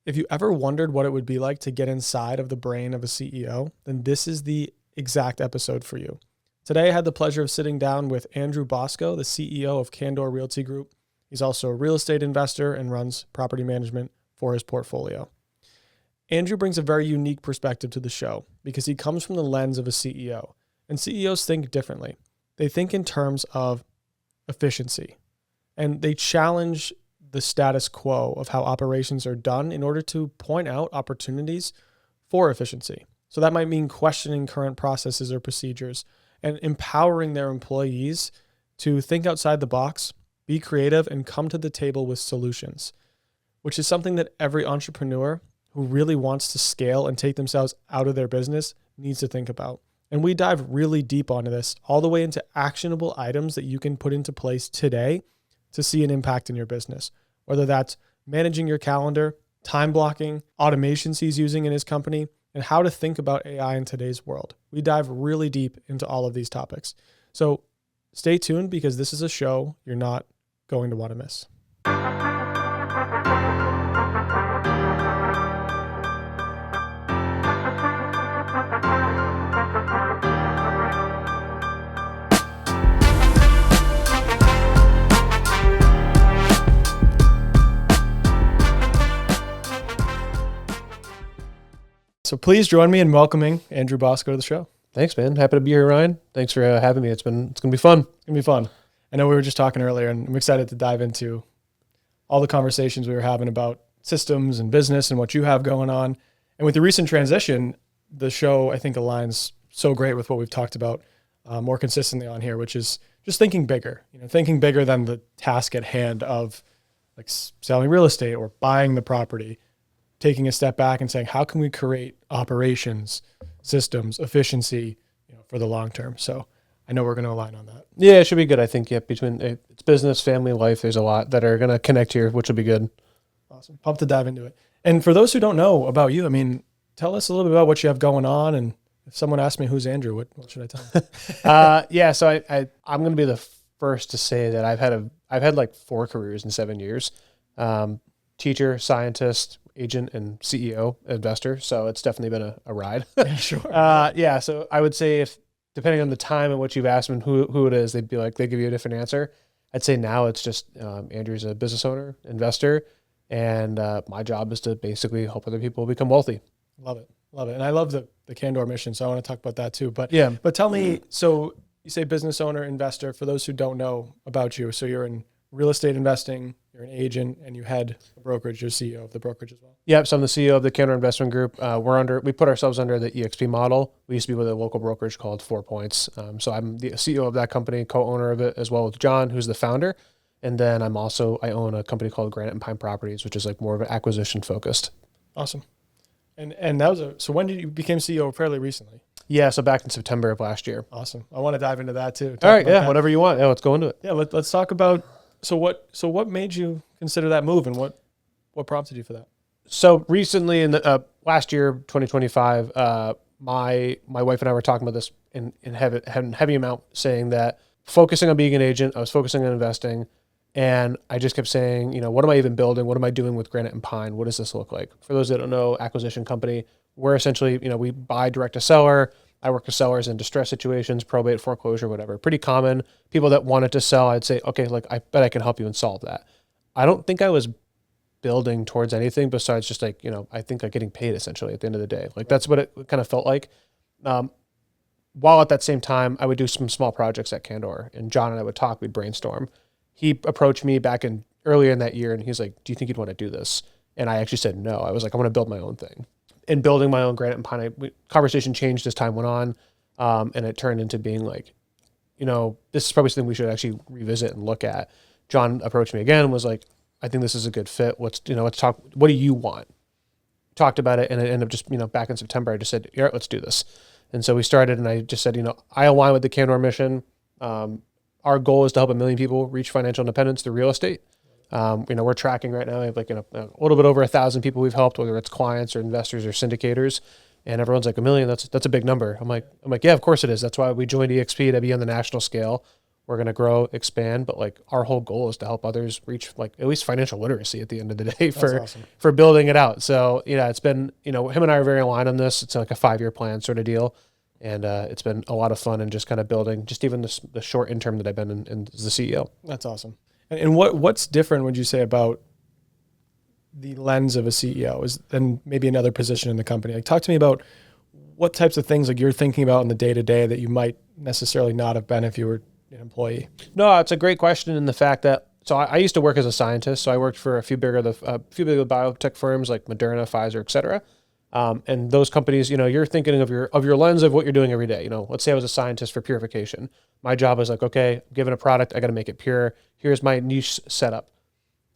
If you ever wondered what it would be like to get inside of the brain of a CEO, then this is the exact episode for you. Today, I had the pleasure of sitting down with Andrew Bosco, the CEO of Candor Realty Group. He's also a real estate investor and runs property management for his portfolio. Andrew brings a very unique perspective to the show because he comes from the lens of a CEO, and CEOs think differently. They think in terms of efficiency, and they challenge the status quo of how operations are done in order to point out opportunities for efficiency. So that might mean questioning current processes or procedures and empowering their employees to think outside the box, be creative, and come to the table with solutions, which is something that every entrepreneur who really wants to scale and take themselves out of their business needs to think about. And we dive really deep onto this, all the way into actionable items that you can put into place today to see an impact in your business, whether that's managing your calendar, time blocking, automations he's using in his company, and how to think about AI in today's world. We dive really deep into all of these topics. So stay tuned because this is a show you're not going to want to miss. So please join me in welcoming Andrew Bosco to the show. Thanks, man. Happy to be here, Ryan. Thanks for having me. It's going to be fun. It's going to be fun. I know we were just talking earlier, and I'm excited to dive into all the conversations we were having about systems and business and what you have going on. And with the recent transition, the show, I think, aligns so great with what we've talked about more consistently on here, which is just thinking bigger, thinking bigger than the task at hand of like selling real estate or buying the property, taking a step back and saying, how can we create operations, systems, efficiency, for the long term? So I know we're going to align on that. Yeah, it should be good. I think, between it's business, family, life, there's a lot that are going to connect here, which will be good. Awesome. Pumped to dive into it. And for those who don't know about you, tell us a little bit about what you have going on. And if someone asks me who's Andrew, what should I tell them? So I'm going to be the first to say that I've had like 4 careers in 7 years. Teacher, scientist, agent, and CEO, investor. So it's definitely been a ride. Yeah, sure. So I would say, if depending on the time and what you've asked them who it is, they give you a different answer. I'd say now it's just Andrew's a business owner, investor, and my job is to basically help other people become wealthy. Love it. And I love the Candor mission, so I want to talk about that too. But tell me, so you say business owner, investor, for those who don't know about you. So you're in real estate investing, you're an agent, and you head a brokerage. You're CEO of the brokerage as well. Yep. So I'm the CEO of the Candor Investment Group. We put ourselves under the EXP model. We used to be with a local brokerage called 4 Points. So I'm the CEO of that company, co-owner of it, as well with John, who's the founder. And then I own a company called Granite and Pine Properties, which is like more of an acquisition focused. Awesome. And that was so when did you become CEO? Fairly recently? Yeah. So back in September of last year. Awesome. I want to dive into that too. All right. Yeah. Whatever you want. Yeah. Let's go into it. Yeah. Let's talk about, so what made you consider that move, and what prompted you for that? So recently in the last year, 2025, my wife and I were talking about this in heavy amount, saying that focusing on being an agent, I was focusing on investing, and I just kept saying, what am I even building? What am I doing with Granite and Pine? What does this look like? For those that don't know, acquisition company, we're essentially, we buy direct to seller. I work with sellers in distress situations, probate, foreclosure, whatever. Pretty common. People that wanted to sell, I'd say, okay, look, I bet I can help you and solve that. I don't think I was building towards anything besides just like, I think like getting paid essentially at the end of the day. Like that's what it kind of felt like. While at that same time, I would do some small projects at Candor, and John and I would talk, we'd brainstorm. He approached me earlier in that year, and he's like, do you think you'd want to do this? And I actually said no. I was like, I want to build my own thing. And building my own Granite and Pine, conversation changed as time went on, and it turned into being like, this is probably something we should actually revisit and look at. John approached me again and was like, I think this is a good fit. Let's talk. What do you want? Talked about it, and it ended up just, back in September, I just said, yeah, let's do this. And so we started, and I just said, I align with the Candor mission. Our goal is to help 1 million people reach financial independence through real estate. We're tracking right now. We have like a little bit over 1,000 people we've helped, whether it's clients or investors or syndicators. And everyone's like, 1 million, that's a big number. I'm like, yeah, of course it is. That's why we joined EXP, to be on the national scale. We're going to grow, expand, but like our whole goal is to help others reach like at least financial literacy at the end of the day for building it out. So, it's been, him and I are very aligned on this. It's like a 5-year plan sort of deal. And it's been a lot of fun and just kind of building just even the short interim that I've been in as the CEO. That's awesome. And what's different, would you say, about the lens of a CEO is than maybe another position in the company? Like, talk to me about what types of things like you're thinking about in the day-to-day that you might necessarily not have been if you were an employee. No, it's a great question in the fact that, so I used to work as a scientist. So I worked for a few bigger biotech firms like Moderna, Pfizer, et cetera. And those companies, you're thinking of your lens of what you're doing every day. Let's say I was a scientist for purification. My job is like, okay, given a product, I got to make it pure. Here's my niche setup.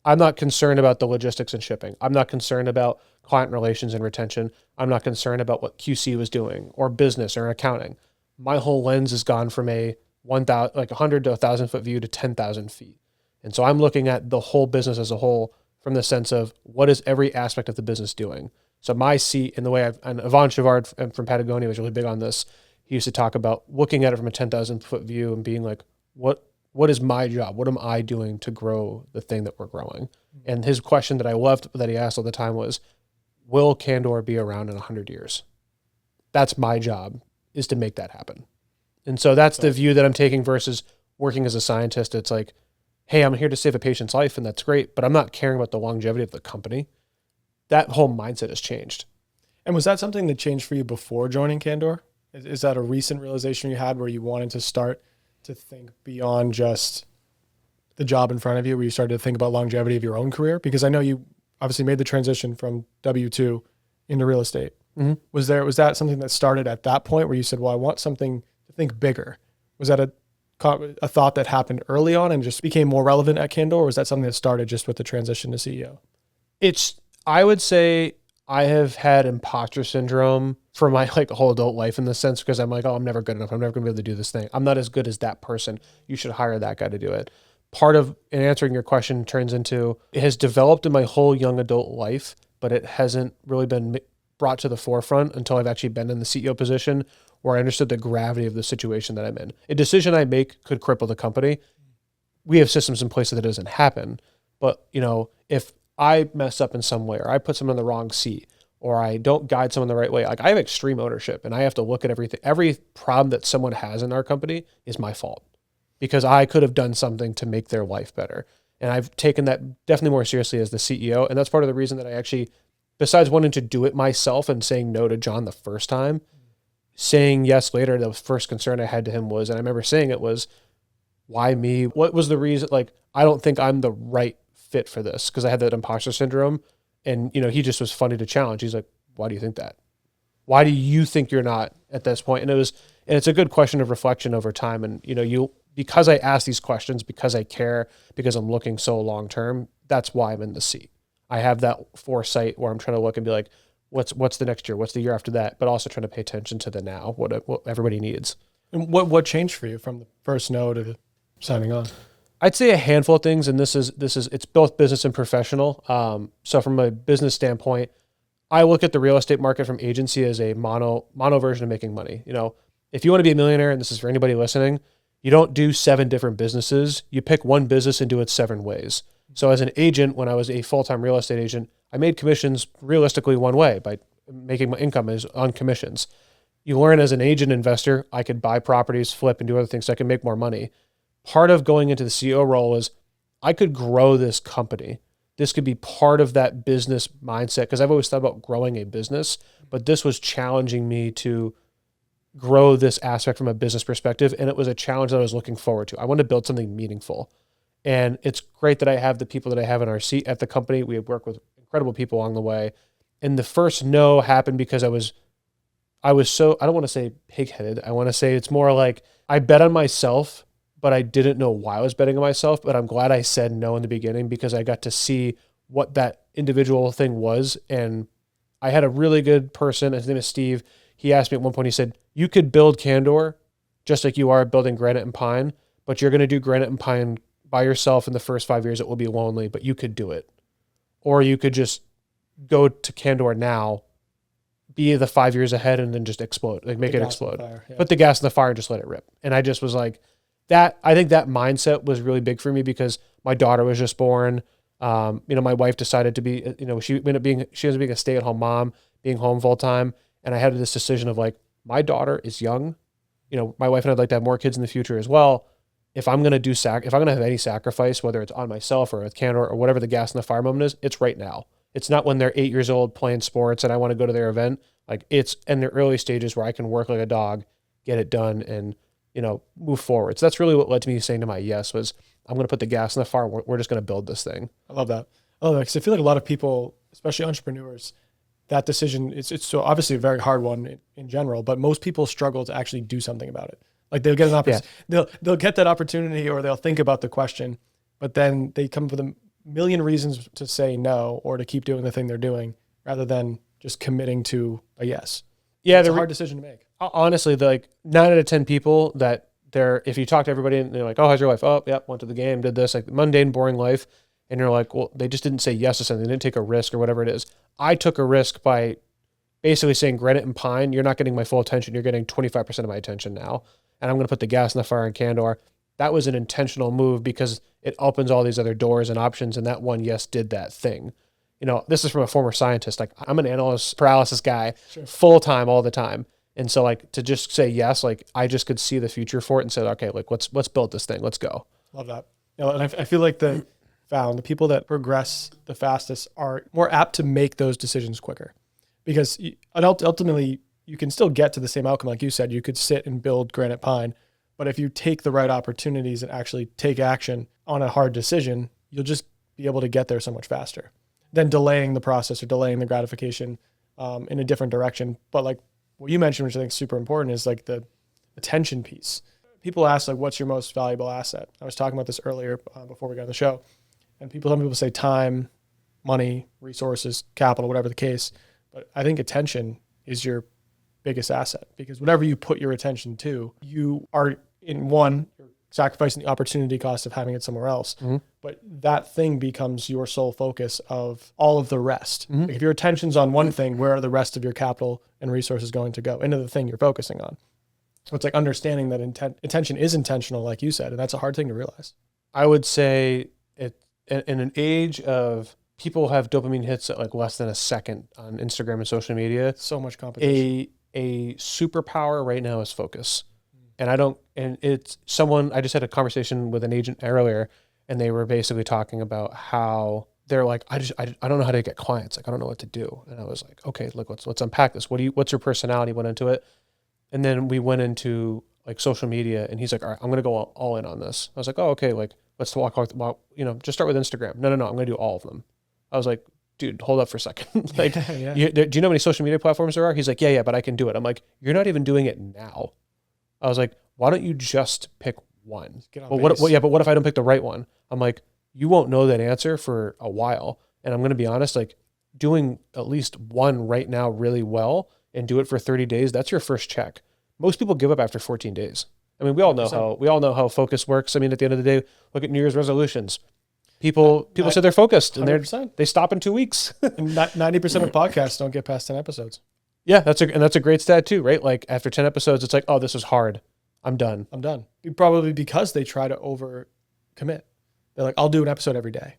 I'm not concerned about the logistics and shipping. I'm not concerned about client relations and retention. I'm not concerned about what QC was doing or business or accounting. My whole lens has gone from a 100 to 1,000 foot view to 10,000 feet. And so I'm looking at the whole business as a whole from the sense of what is every aspect of the business doing. So my seat in the way and Yvon Chouinard from Patagonia was really big on this. He used to talk about looking at it from a 10,000 foot view and being like, what is my job? What am I doing to grow the thing that we're growing? And his question that I loved that he asked all the time was, will Candor be around in 100 years? That's my job, is to make that happen. And so that's the view that I'm taking versus working as a scientist. It's like, hey, I'm here to save a patient's life, and that's great, but I'm not caring about the longevity of the company. That whole mindset has changed. And was that something that changed for you before joining Candor? Is that a recent realization you had where you wanted to start to think beyond just the job in front of you, where you started to think about longevity of your own career? Because I know you obviously made the transition from W-2 into real estate. Mm-hmm. Was that something that started at that point where you said, well, I want something to think bigger? Was that a thought that happened early on and just became more relevant at Candor, or was that something that started just with the transition to CEO? I would say I have had imposter syndrome for my whole adult life in the sense, because I'm like, oh, I'm never good enough. I'm never going to be able to do this thing. I'm not as good as that person. You should hire that guy to do it. Part of in answering your question turns into, it has developed in my whole young adult life, but it hasn't really been brought to the forefront until I've actually been in the CEO position where I understood the gravity of the situation that I'm in. A decision I make could cripple the company. We have systems in place so that doesn't happen. But, if I mess up in some way, or I put someone in the wrong seat, or I don't guide someone the right way, like I have extreme ownership and I have to look at everything. Every problem that someone has in our company is my fault because I could have done something to make their life better. And I've taken that definitely more seriously as the CEO. And that's part of the reason that I actually, besides wanting to do it myself and saying no to John the first time, saying yes later, the first concern I had to him was, and I remember saying it was, why me? What was the reason? Like, I don't think I'm the right fit for this, because I had that imposter syndrome. And, he just was funny to challenge. He's like, why do you think that? Why do you think you're not at this point? And it's a good question of reflection over time. And, because I ask these questions, because I care, because I'm looking so long-term, that's why I'm in the seat. I have that foresight where I'm trying to look and be like, what's the next year? What's the year after that? But also trying to pay attention to the now, what everybody needs. And what changed for you from the first no to signing on? I'd say a handful of things, and this is it's both business and professional. So from a business standpoint, I look at the real estate market from agency as a mono version of making money. If you want to be a millionaire, and this is for anybody listening, you don't do 7 different businesses. You pick one business and do it 7 ways. So as an agent, when I was a full-time real estate agent, I made commissions realistically one way by making my income is on commissions. You learn as an agent investor, I could buy properties, flip, and do other things so I can make more money. Part of going into the CEO role is I could grow this company. This could be part of that business mindset, because I've always thought about growing a business, but this was challenging me to grow this aspect from a business perspective. And it was a challenge that I was looking forward to. I want to build something meaningful. And it's great that I have the people that I have in our seat at the company. We have worked with incredible people along the way. And the first no happened because I was so, I don't want to say pig-headed. I want to say it's more like I bet on myself, but I didn't know why I was betting on myself. But I'm glad I said no in the beginning, because I got to see what that individual thing was. And I had a really good person, his name is Steve. He asked me at one point, he said, you could build Candor just like you are building Granite and Pine, but you're going to do Granite and Pine by yourself in the first 5 years. It will be lonely, but you could do it. Or you could just go to Candor now, be the 5 years ahead, and then just explode, like make it explode. Put the gas in the fire and just let it rip. And I just was like, I think that mindset was really big for me because my daughter was just born. My wife decided to be, she ended up being a stay-at-home mom, being home full time. And I had this decision of like, my daughter is young. My wife and I'd like to have more kids in the future as well. If I'm going to if I'm going to have any sacrifice, whether it's on myself or with Candor or whatever the gas in the fire moment is, it's right now. It's not when they're 8 years old playing sports and I want to go to their event. Like it's in the early stages where I can work like a dog, get it done, and move forward. So that's really what led to me saying to my yes was, I'm going to put the gas in the fire. We're just going to build this thing. I love that. Because I feel like a lot of people, especially entrepreneurs, that decision, it's so obviously a very hard one in general, but most people struggle to actually do something about it. Like they'll get an opportunity, they'll get that opportunity or they'll think about the question, but then they come up with a million reasons to say no or to keep doing the thing they're doing rather than just committing to a yes. Yeah, it's a hard decision to make. Honestly, like 9 out of 10 people that if you talk to everybody and they're like, oh, how's your life? Oh, yep, went to the game, did this, like mundane, boring life. And you're like, well, they just didn't say yes to something. They didn't take a risk or whatever it is. I took a risk by basically saying Granite and Pine, you're not getting my full attention. You're getting 25% of my attention now. And I'm going to put the gas in the fire in Candor. That was an intentional move because it opens all these other doors and options. And that one yes did that thing. This is from a former scientist. Like I'm an analyst paralysis guy, sure, full time all the time. And so like to just say yes, like I just could see the future for it and said, okay, like let's build this thing. Let's go. Love that. And I feel like the people that progress the fastest are more apt to make those decisions quicker because ultimately you can still get to the same outcome. Like you said, you could sit and build Granite Pine, but if you take the right opportunities and actually take action on a hard decision, you'll just be able to get there so much faster than delaying the process or delaying the gratification in a different direction. But like what you mentioned, which I think is super important, is like the attention piece. People ask like, what's your most valuable asset? I was talking about this earlier before we got on the show. And some people say time, money, resources, capital, whatever the case. But I think attention is your biggest asset because whatever you put your attention to, you are you're sacrificing the opportunity cost of having it somewhere else. Mm-hmm. But that thing becomes your sole focus of all of the rest. Mm-hmm. Like if your attention's on one thing, where are the rest of your capital and resources going to go? Into the thing you're focusing on. So it's like understanding that attention is intentional, like you said, and that's a hard thing to realize. I would say in an age of people have dopamine hits at like less than a second on Instagram and social media. So much competition. A superpower right now is focus. And I just had a conversation with an agent earlier and they were basically talking about how they're like, I don't know how to get clients. Like, I don't know what to do. And I was like, okay, look, let's unpack this. What's your personality? Went into it. And then we went into like social media and he's like, all right, I'm going to go all in on this. I was like, oh, okay. Like, let's just start with Instagram. No, I'm going to do all of them. I was like, dude, hold up for a second. Like, yeah. Do you know how many social media platforms there are? He's like, yeah, but I can do it. I'm like, you're not even doing it now. I was like, why don't you just pick one? But what if I don't pick the right one? I'm like, you won't know that answer for a while. And I'm going to be honest, like doing at least one right now really well and do it for 30 days. That's your first check. Most people give up after 14 days. I mean, we all know how focus works. I mean, at the end of the day, look at New Year's resolutions. People say they're focused and they stop in 2 weeks. And 90% of podcasts don't get past 10 episodes. Yeah, that's a great stat too, right? Like after 10 episodes, it's like, oh, this is hard. I'm done. Probably because they try to over commit. They're like, I'll do an episode every day.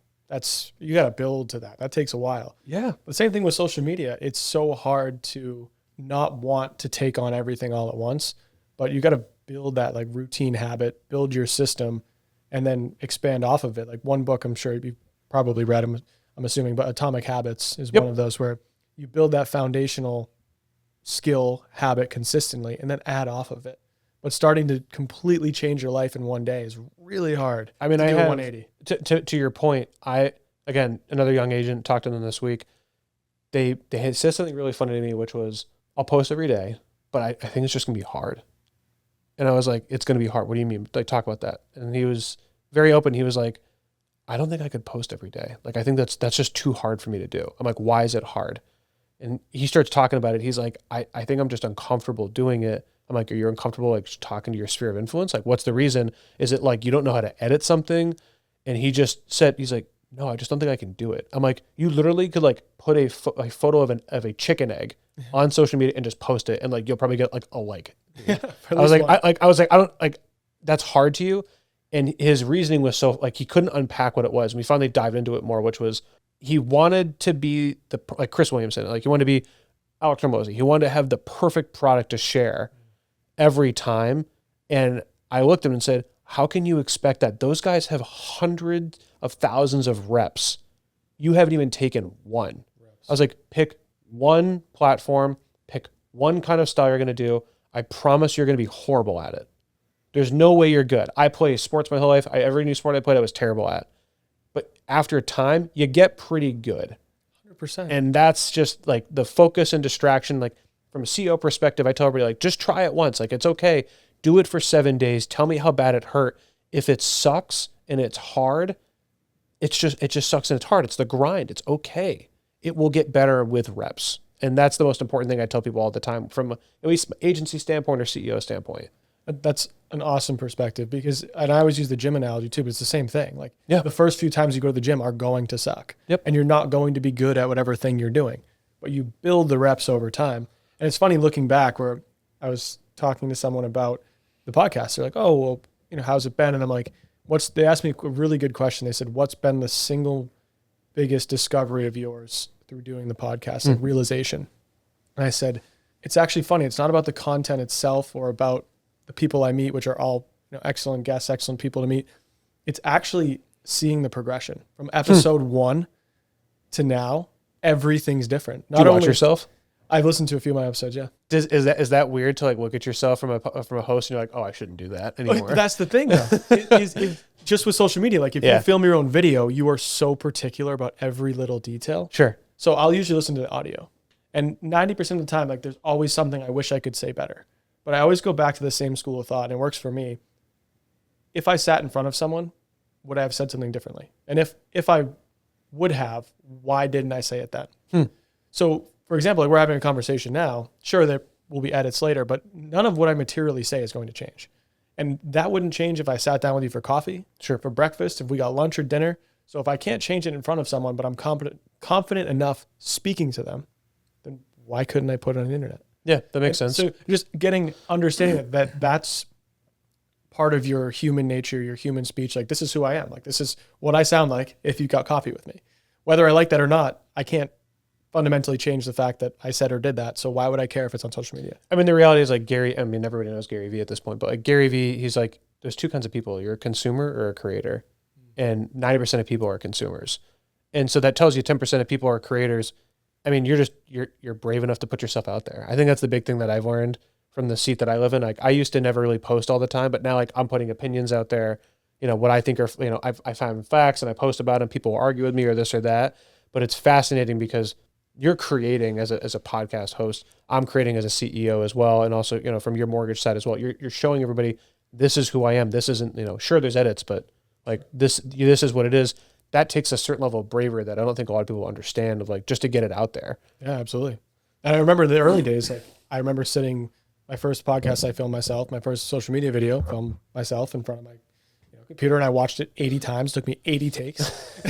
You got to build to that. That takes a while. Yeah. The same thing with social media. It's so hard to not want to take on everything all at once, but you got to build that like routine habit, build your system, and then expand off of it. Like one book, I'm sure you've probably read, I'm assuming, but Atomic Habits is one of those where you build that foundational skill habit consistently and then add off of it. But starting to completely change your life in one day is really hard. I mean, I have 180. To your point, again, another young agent, talked to them this week. They had said something really funny to me, which was, I'll post every day, but I think it's just going to be hard. And I was like, it's going to be hard. What do you mean? Like, talk about that. And he was very open. He was like, I don't think I could post every day. Like, I think that's just too hard for me to do. I'm like, why is it hard? And he starts talking about it. He's like, I think I'm just uncomfortable doing it. I'm like, are you uncomfortable like talking to your sphere of influence? Like, what's the reason? Is it like you don't know how to edit something? And he just said, he's like, no, I just don't think I can do it. I'm like, you literally could like put a photo of a chicken egg on social media and just post it, and like you'll probably get like a like. Yeah, I was like, I don't like. that's hard to you. And his reasoning was so like, he couldn't unpack what it was. And we finally dived into it more, which was he wanted to be like Chris Williamson, like he wanted to be Alex Hormozy. He wanted to have the perfect product to share every time. And I looked at him and said, how can you expect that? Those guys have hundreds of thousands of reps. You haven't even taken one. I was like, pick one platform, pick one kind of style you're going to do. I promise you're going to be horrible at it. There's no way you're good. I play sports my whole life. Every new sport I played, I was terrible at. But after time, you get pretty good. 100%. And that's just like the focus and distraction. Like from a CEO perspective, I tell everybody, like, just try it once. Like, it's okay. Do it for 7 days. Tell me how bad it hurt. If it sucks and it's hard, it just sucks and it's hard. It's the grind. It's okay. It will get better with reps. And that's the most important thing I tell people all the time from at least agency standpoint or CEO standpoint. That's an awesome perspective because, and I always use the gym analogy too, but it's the same thing. Like Yeah. the first few times you go to the gym are going to suck. Yep. And you're not going to be good at whatever thing you're doing, but you build the reps over time. And it's funny looking back where I was talking to someone about the podcast. They're like, oh, well, how's it been? And I'm like, they asked me a really good question. They said, what's been the single biggest discovery of yours through doing the podcast and realization? And I said, it's actually funny. It's not about the content itself or about the people I meet, which are all excellent guests, excellent people to meet. It's actually seeing the progression from episode 1 to now. Everything's different. Do you watch yourself? I've listened to a few of my episodes. Yeah. Is that weird to like look at yourself from a host and you're like, oh, I shouldn't do that anymore? That's the thing though. Just with social media, like if you film your own video, you are so particular about every little detail. Sure. So I'll usually listen to the audio, and 90% of the time, like there's always something I wish I could say better. But I always go back to the same school of thought, and it works for me. If I sat in front of someone, would I have said something differently? And if I would have, why didn't I say it then? So, for example, like we're having a conversation now. Sure, there will be edits later, but none of what I materially say is going to change. And that wouldn't change if I sat down with you for coffee, Sure, for breakfast, if we got lunch or dinner. So if I can't change it in front of someone, but I'm confident enough speaking to them, then why couldn't I put it on the internet? Yeah, that makes sense. So just understanding that that's part of your human nature, your human speech. Like, this is who I am. Like, this is what I sound like if you got coffee with me. Whether I like that or not, I can't fundamentally change the fact that I said or did that. So why would I care if it's on social media? I mean, the reality is like everybody knows Gary Vee at this point, but like Gary Vee, he's like, there's two kinds of people. You're a consumer or a creator. And 90% of people are consumers. And so that tells you 10% of people are creators. I mean, you're brave enough to put yourself out there. I think that's the big thing that I've learned from the seat that I live in. Like, I used to never really post all the time, but now like I'm putting opinions out there, what I think are, I find facts and I post about them. People will argue with me or this or that, but it's fascinating because you're creating as a podcast host. I'm creating as a CEO as well. And also, from your mortgage side as well, you're showing everybody, this is who I am. This isn't, sure there's edits, but like this is what it is. That takes a certain level of bravery that I don't think a lot of people understand of like, just to get it out there. Yeah, absolutely. And I remember in the early days, like I remember sitting, my first podcast I filmed myself, my first social media video, filmed myself in front of my computer, and I watched it 80 times. Took me 80 takes.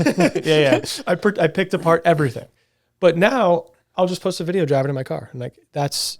Yeah. I picked apart everything. But now I'll just post a video driving in my car. And like, that's,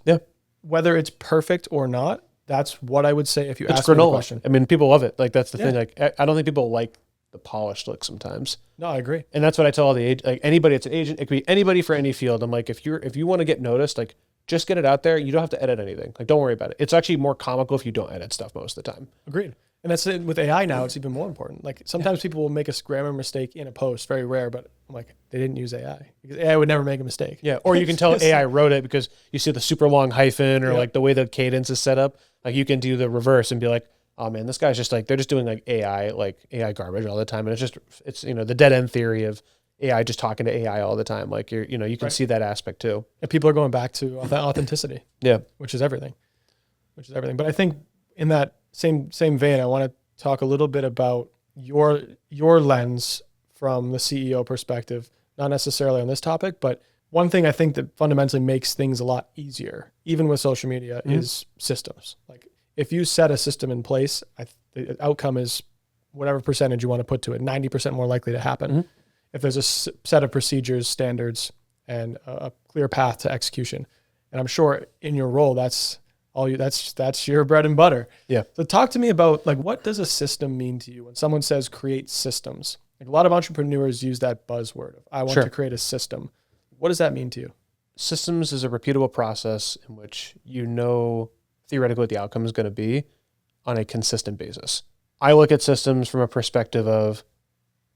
whether it's perfect or not, that's what I would say if you ask me the question. I mean, people love it. Like, that's the thing. Like, I don't think people like the polished look sometimes. No, I agree. And that's what I tell all the like anybody that's an agent, it could be anybody for any field. I'm like, if you want to get noticed, like just get it out there. You don't have to edit anything. Like, don't worry about it. It's actually more comical if you don't edit stuff most of the time. Agreed. And that's it with AI now. It's even more important. Like sometimes people will make a grammar mistake in a post, very rare, but I'm like, they didn't use AI because AI would never make a mistake. Yeah. Or you can tell AI wrote it because you see the super long hyphen or like the way the cadence is set up. Like you can do the reverse and be like, oh man, this guy's just like, they're just doing like AI garbage all the time. And it's the dead end theory of AI just talking to AI all the time. Like you can see that aspect too. And people are going back to authenticity. Yeah. Which is everything. But I think in that same vein, I want to talk a little bit about your lens from the CEO perspective, not necessarily on this topic, but one thing I think that fundamentally makes things a lot easier, even with social media, is systems. Like if you set a system in place, the outcome is whatever percentage you want to put to it, 90% more likely to happen. If there's a set of procedures, standards, and a clear path to execution. And I'm sure in your role, that's That's your bread and butter. Yeah. So talk to me about like, what does a system mean to you when someone says create systems? Like a lot of entrepreneurs use that buzzword of I want to create a system. What does that mean to you? Systems is a repeatable process in which you know theoretically what the outcome is going to be on a consistent basis. I look at systems from a perspective of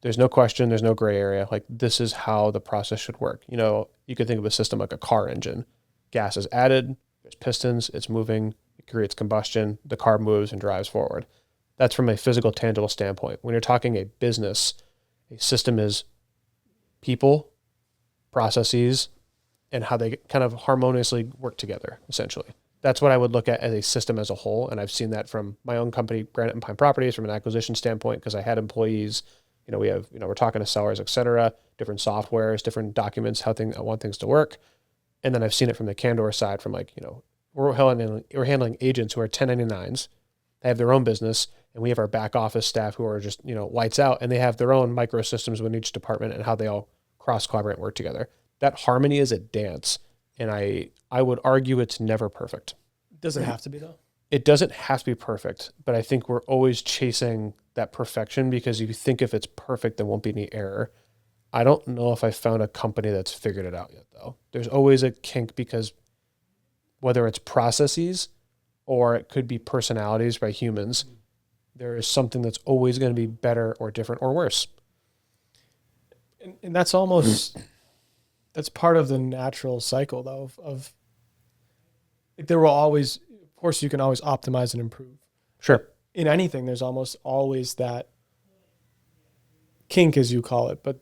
there's no question, there's no gray area. Like this is how the process should work. You know, you could think of a system like a car engine. Gas is added, there's pistons, it's moving, it creates combustion, the car moves and drives forward. That's from a physical, tangible standpoint. When you're talking a business, a system is people, processes, and how they kind of harmoniously work together, essentially. That's what I would look at as a system as a whole. And I've seen that from my own company, Granite and Pine Properties, from an acquisition standpoint, because I had employees, we're talking to sellers, et cetera, different softwares, different documents, I want things to work. And then I've seen it from the Candor side from we're handling agents who are 1099s. They have their own business, and we have our back office staff who are just, lights out, and they have their own microsystems within each department and how they all cross collaborate and work together. That harmony is a dance. And I would argue it's never perfect. Does it have to be though? It doesn't have to be perfect, but I think we're always chasing that perfection because you think if it's perfect, there won't be any error. I don't know if I found a company that's figured it out yet though. There's always a kink because whether it's processes or it could be personalities by humans, there is something that's always going to be better or different or worse. And that's almost... That's part of the natural cycle, though, of there will always, of course, you can always optimize and improve. Sure. In anything, there's almost always that kink, as you call it, but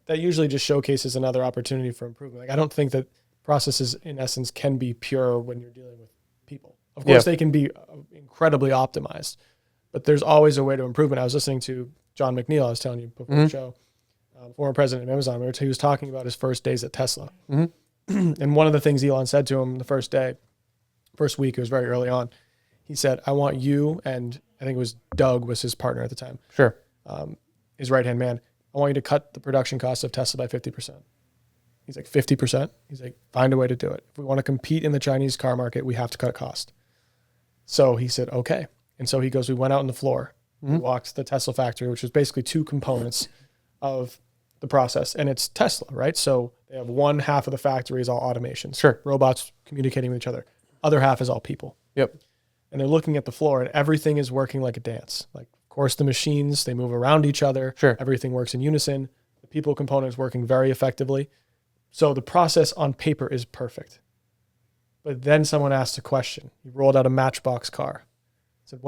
that usually just showcases another opportunity for improvement. Like, I don't think that processes, in essence, can be pure when you're dealing with people. Of course, they can be incredibly optimized, but there's always a way to improvement. I was listening to John McNeil, I was telling you before the show, former president of Amazon, he was talking about his first days at Tesla. And one of the things Elon said to him the first week, it was very early on, he said, I want you, and I think it was Doug was his partner at the time. Sure. His right-hand man. I want you to cut the production costs of Tesla by 50%. He's like, 50%? He's like, find a way to do it. If we want to compete in the Chinese car market, we have to cut cost. So he said, okay. And so he goes, we went out on the floor. We walked the Tesla factory, which was basically two components of the process, and it's Tesla, right? So they have one half of the factory is all automation. Sure. Robots communicating with each other. Other half is all people. Yep. And they're looking at the floor and everything is working like a dance. Like, of course, the machines, they move around each other. Sure. Everything works in unison. The people component is working very effectively. So the process on paper is perfect. But then someone asked a question. He rolled out a Matchbox car. I said,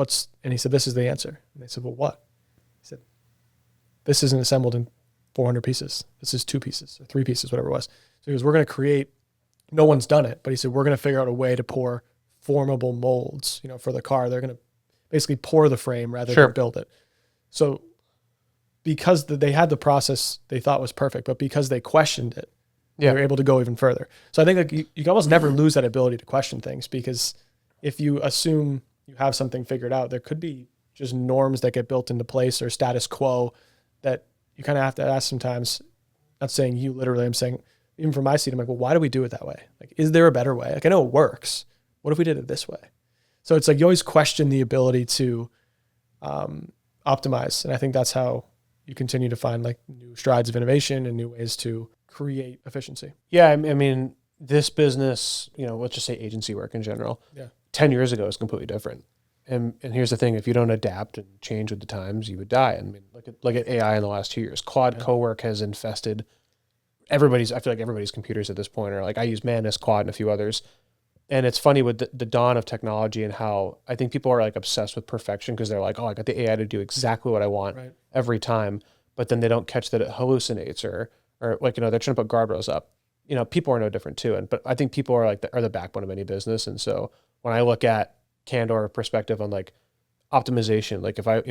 and he said, this is the answer. And they said, well, what? He said, this isn't assembled in 400 pieces. This is 2 pieces or 3 pieces, whatever it was. So he goes, we're going to create, no one's done it, but he said, we're going to figure out a way to pour formable molds, for the car. They're going to basically pour the frame rather than build it. So because they had the process they thought was perfect, but because they questioned it, they were able to go even further. So I think like you can almost never lose that ability to question things, because if you assume you have something figured out, there could be just norms that get built into place or status quo that you kind of have to ask sometimes. Not saying you literally, I'm saying even from my seat, I'm like, well, why do we do it that way? Like, is there a better way? Like, I know it works. What if we did it this way? So it's like you always question the ability to optimize. And I think that's how you continue to find like new strides of innovation and new ways to create efficiency. Yeah. I mean, this business, let's just say agency work in general, 10 years ago is completely different. And here's the thing, if you don't adapt and change with the times, you would die. I mean, look at AI in the last 2 years. Claude Cowork has infested I feel like everybody's computers at this point are like, I use Manus, Quad, and a few others. And it's funny with the dawn of technology and how I think people are like obsessed with perfection because they're like, oh, I got the AI to do exactly what I want every time. But then they don't catch that it hallucinates or like, they're trying to put guardrails up. People are no different too. But I think people are the backbone of any business. And so when I look at Candor perspective on like optimization, like if I,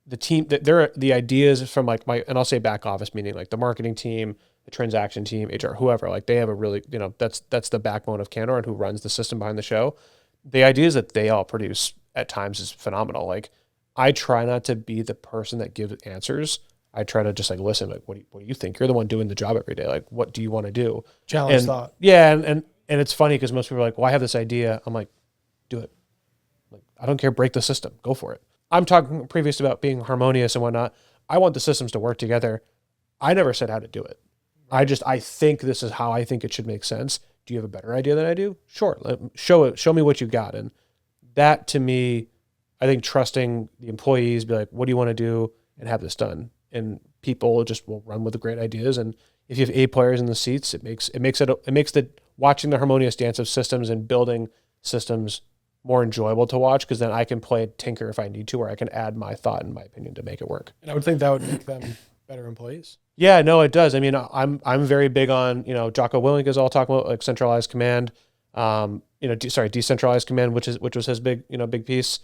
the team, the ideas from like and I'll say back office, meaning like the marketing team, the transaction team, HR, whoever, like they have a really, that's the backbone of Candor and who runs the system behind the show. The ideas that they all produce at times is phenomenal. Like I try not to be the person that gives answers. I try to just like listen, like, what do you think? You're the one doing the job every day. Like, what do you want to do? Challenge thought. Yeah. And it's funny because most people are like, well, I have this idea. I'm like, do it. I don't care. Break the system. Go for it. I'm talking previous about being harmonious and whatnot. I want the systems to work together. I never said how to do it. I think this is how I think it should make sense. Do you have a better idea than I do? Sure. Show me what you got. And that, to me, I think trusting the employees, be like, what do you want to do, and have this done. And people just will run with the great ideas. And if you have A players in the seats, it makes the watching the harmonious dance of systems and building systems more enjoyable to watch, because then I can play tinker if I need to, or I can add my thought and my opinion to make it work. And I would think that would make them better employees. Yeah, no, it does. I mean, I'm very big on, Jocko Willink is all talking about like centralized command, decentralized command, which was his big piece.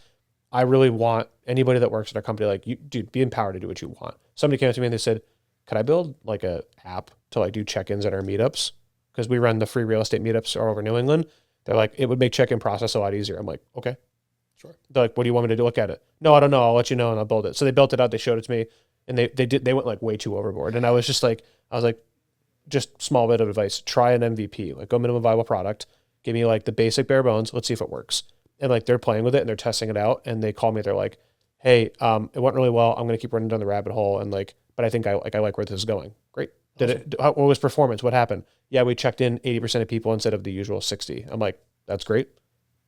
I really want anybody that works at a company, like, you, dude, be empowered to do what you want. Somebody came up to me and they said, could I build like a app to like do check-ins at our meetups? Because we run the free real estate meetups all over New England. They're like, it would make check-in process a lot easier. I'm like, okay, sure. They're like, what do you want me to do? Look at it. No, I don't know. I'll let you know and I'll build it. So they built it out. They showed it to me, and they went like way too overboard. And I was like, just small bit of advice. Try an MVP, like go minimum viable product. Give me like the basic bare bones. Let's see if it works. And like they're playing with it and they're testing it out. And they call me. They're like, hey, it went really well. I'm going to keep running down the rabbit hole. And like, but I think I like where this is going. Great. What was performance? What happened? Yeah, we checked in 80% of people instead of the usual 60. I'm like, that's great.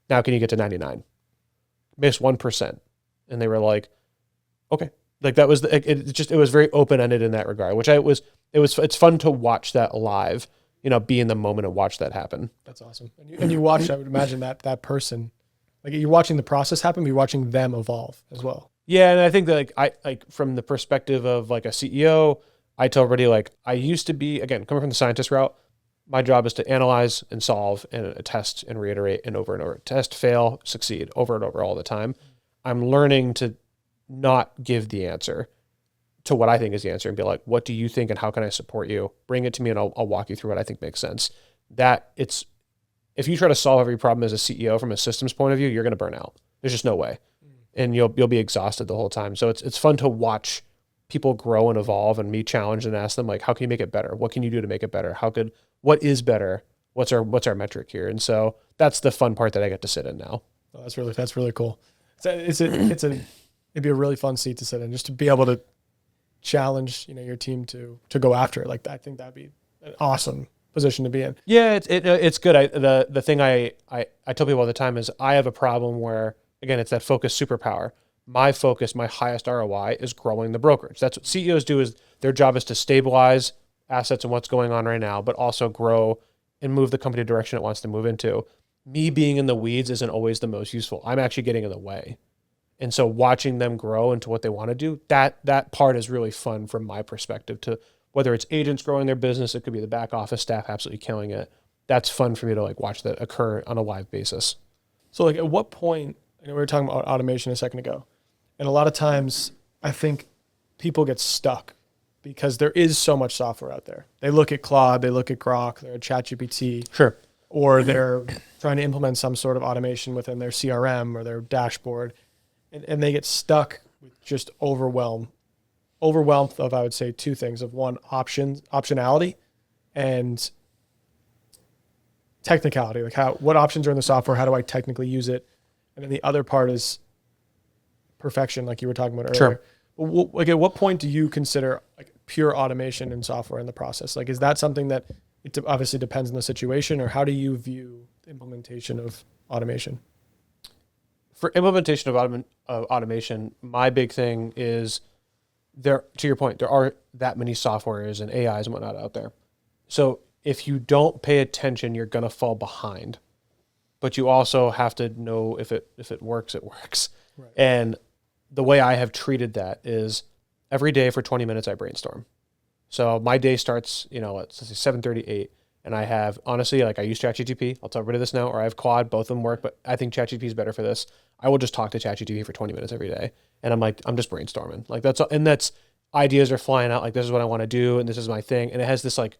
Now can you get to 99? Miss 1%. And they were like, okay. Like that was it was very open-ended in that regard, which it's fun to watch that live, be in the moment and watch that happen. That's awesome. And you watch, I would imagine that person, like you're watching the process happen, but you're watching them evolve as well. Yeah. And I think that I from the perspective of like a CEO, I tell everybody, like, I used to be, again, coming from the scientist route, my job is to analyze and solve and test and reiterate and over, test, fail, succeed over and over all the time. I'm learning to not give the answer to what I think is the answer and be like, what do you think and how can I support you? Bring it to me and I'll walk you through what I think makes sense. If you try to solve every problem as a CEO from a systems point of view, you're going to burn out. There's just no way. And you'll be exhausted the whole time. So it's fun to watch people grow and evolve, and me challenge and ask them, like, how can you make it better? What can you do to make it better? What is better? What's our metric here? And so that's the fun part that I get to sit in now. Oh, that's really cool. It'd be a really fun seat to sit in, just to be able to challenge, your team to go after it. Like, I think that'd be an awesome position to be in. Yeah, it's good. The thing I tell people all the time is I have a problem where, again, it's that focus superpower. My focus, my highest ROI is growing the brokerage. That's what CEOs do. Is their job is to stabilize assets and what's going on right now, but also grow and move the company direction it wants to move into. Me being in the weeds isn't always the most useful. I'm actually getting in the way. And so watching them grow into what they want to do, that part is really fun from my perspective, to whether it's agents growing their business, it could be the back office staff absolutely killing it. That's fun for me to like watch that occur on a live basis. So like at what point, we were talking about automation a second ago, and a lot of times I think people get stuck because there is so much software out there. They look at Claude, they look at Grok, they're at ChatGPT. Sure. Or they're trying to implement some sort of automation within their CRM or their dashboard. And they get stuck with just overwhelmed of, I would say, two things: of one, optionality, and technicality. Like what options are in the software? How do I technically use it? And then the other part is perfection, like you were talking about earlier. Sure. Like at what point do you consider like pure automation in software in the process? Like, is that something that it obviously depends on the situation, or how do you view the implementation of automation? For implementation of automation, my big thing is to your point, there are that many softwares and AIs and whatnot out there. So if you don't pay attention, you're going to fall behind. But you also have to know if it works, it works. Right. And the way I have treated that is every day for 20 minutes, I brainstorm. So my day starts, at 7:38. And I have, honestly, like I use ChatGPT. I'll tell everybody this now, or I have Claude. Both of them work, but I think ChatGPT is better for this. I will just talk to ChatGPT for 20 minutes every day. And I'm just brainstorming. Like that's ideas are flying out. Like, this is what I want to do. And this is my thing. And it has this like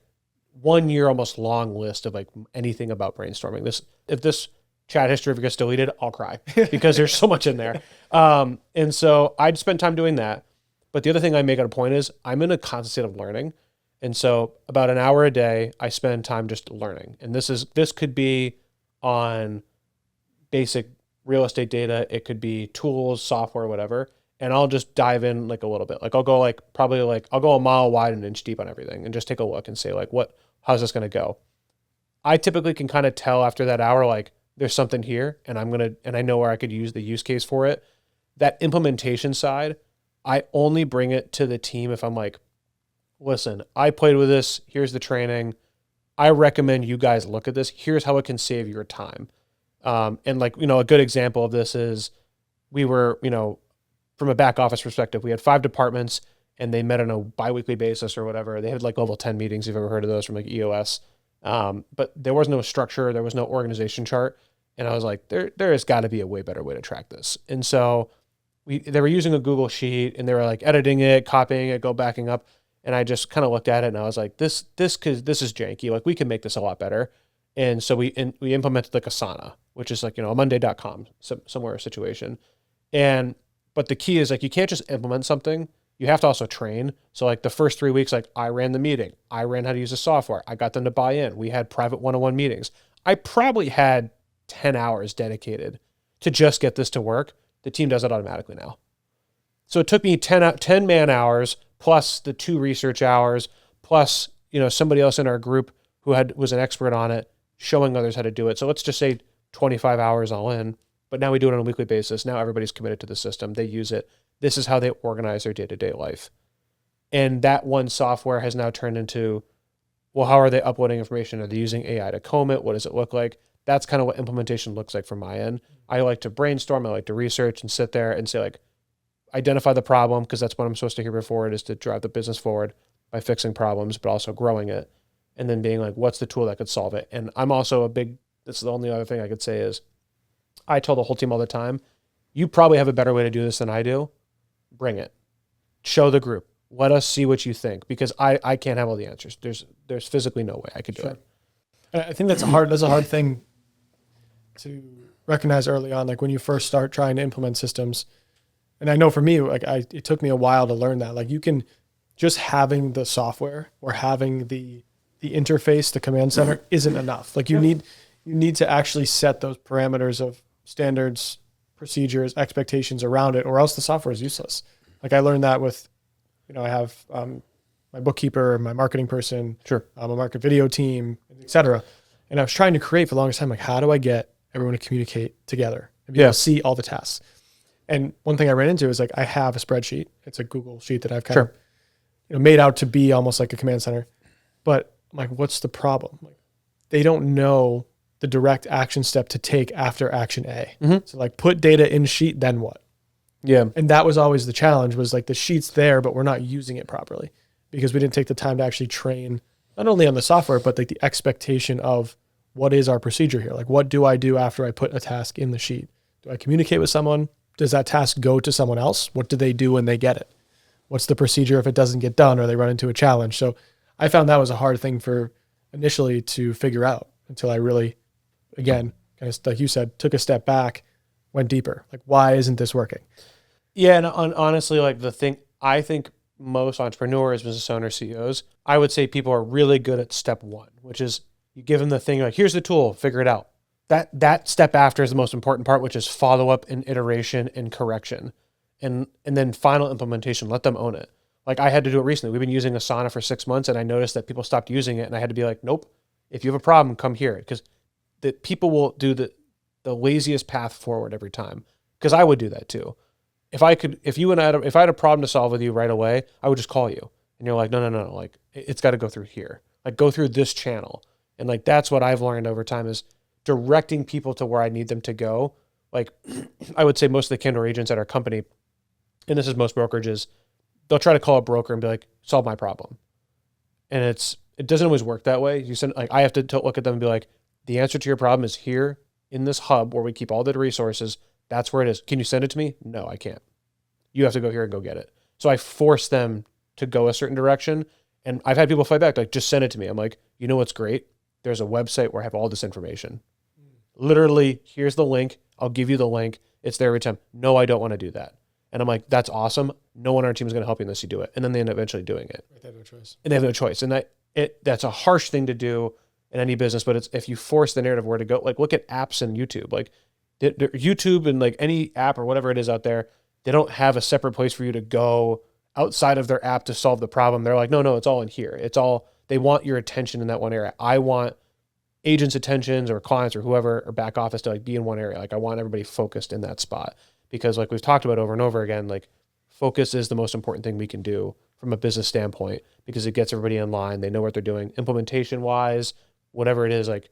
1 year almost long list of like anything about brainstorming. If this chat history ever gets deleted, I'll cry because there's so much in there. And so I'd spend time doing that. But the other thing I make it a point is I'm in a constant state of learning. And so about an hour a day, I spend time just learning. And this could be on basic real estate data. It could be tools, software, whatever. And I'll just dive in like a little bit. Like I'll go like probably like I'll go a mile wide and an inch deep on everything and just take a look and say like, how's this going to go? I typically can kind of tell after that hour, like there's something here and I know where I could use the use case for it. That implementation side, I only bring it to the team if I'm like, listen, I played with this. Here's the training. I recommend you guys look at this. Here's how it can save your time. And like, a good example of this is we were, from a back office perspective, we had 5 departments and they met on a biweekly basis or whatever. They had like level 10 meetings. If you've ever heard of those from like EOS. But there was no structure. There was no organization chart. And I was like, there has got to be a way better way to track this. And so they were using a Google sheet and they were like editing it, copying it, backing up. And I just kind of looked at it and I was like, this is janky. Like we can make this a lot better. And so we implemented like Asana, which is like, a Monday.com, somewhere situation. But the key is like, you can't just implement something. You have to also train. So like the first 3 weeks, like I ran the meeting. I ran how to use the software. I got them to buy in. We had private one-on-one meetings. I probably had 10 hours dedicated to just get this to work. The team does it automatically now. So it took me 10 man hours plus the 2 research hours, plus, somebody else in our group who was an expert on it, showing others how to do it. So let's just say 25 hours all in, but now we do it on a weekly basis. Now everybody's committed to the system. They use it. This is how they organize their day-to-day life. And that one software has now turned into, well, how are they uploading information? Are they using AI to comb it? What does it look like? That's kind of what implementation looks like from my end. I like to brainstorm. I like to research and sit there and say like, identify the problem, because that's what I'm supposed to hear before it is to drive the business forward by fixing problems, but also growing it. And then being like, what's the tool that could solve it? And I'm also this is the only other thing I could say is I tell the whole team all the time, you probably have a better way to do this than I do. Bring it. Show the group. Let us see what you think, because I can't have all the answers. There's physically no way I could do it. I think that's a hard thing to recognize early on. Like when you first start trying to implement systems, and I know for me, like it took me a while to learn that. Like you can just having the software or having the interface, the command center isn't enough. Like you need to actually set those parameters of standards, procedures, expectations around it, or else the software is useless. Like I learned that with, I have my bookkeeper, my marketing person, sure, a market video team, et cetera. And I was trying to create for the longest time, like how do I get everyone to communicate together and be able to see all the tasks? And one thing I ran into is like, I have a spreadsheet. It's a Google sheet that I've kind of, made out to be almost like a command center. But I'm like, what's the problem? Like, they don't know the direct action step to take after action A. Mm-hmm. So like put data in sheet, then what? Yeah. And that was always the challenge, was like the sheet's there, but we're not using it properly because we didn't take the time to actually train not only on the software, but like the expectation of what is our procedure here? Like, what do I do after I put a task in the sheet? Do I communicate with someone? Does that task go to someone else? What do they do when they get it? What's the procedure if it doesn't get done or they run into a challenge? So I found that was a hard thing for initially to figure out until I really, again, kind of like you said, took a step back, went deeper. Like, why isn't this working? Yeah. And honestly, like I think most entrepreneurs, business owners, CEOs, I would say people are really good at step 1, which is you give them the thing, like, here's the tool, figure it out. That step after is the most important part, which is follow up and iteration and correction. And then final implementation, let them own it. Like I had to do it recently. We've been using Asana for 6 months and I noticed that people stopped using it and I had to be like, nope, if you have a problem, come here. Because the people will do the laziest path forward every time. Because I would do that too. If I had a problem to solve with you right away, I would just call you. And you're like, no. Like it's got to go through here. Like go through this channel. And like, that's what I've learned over time is directing people to where I need them to go. Like I would say most of the Candor agents at our company, and this is most brokerages, they'll try to call a broker and be like, solve my problem. And it doesn't always work that way. I have to look at them and be like, the answer to your problem is here in this hub where we keep all the resources. That's where it is. Can you send it to me? No, I can't. You have to go here and go get it. So I force them to go a certain direction. And I've had people fight back, like, just send it to me. I'm like, you know what's great? There's a website where I have all this information. Literally, here's the link. I'll give you the link. It's there every time. No, I don't want to do that. And I'm like, that's awesome. No one on our team is going to help you unless you do it. And then they end up eventually doing it. They have no choice. And they have no choice. And that's a harsh thing to do in any business, but it's if you force the narrative where to go, like look at apps and YouTube. Like YouTube and like any app or whatever it is out there, they don't have a separate place for you to go outside of their app to solve the problem. They're like, no, it's all in here. They want your attention in that one area. I want agents' attentions or clients or whoever or back office to like be in one area. Like I want everybody focused in that spot because like we've talked about over and over again, like focus is the most important thing we can do from a business standpoint because it gets everybody in line. They know what they're doing. Implementation wise, whatever it is, like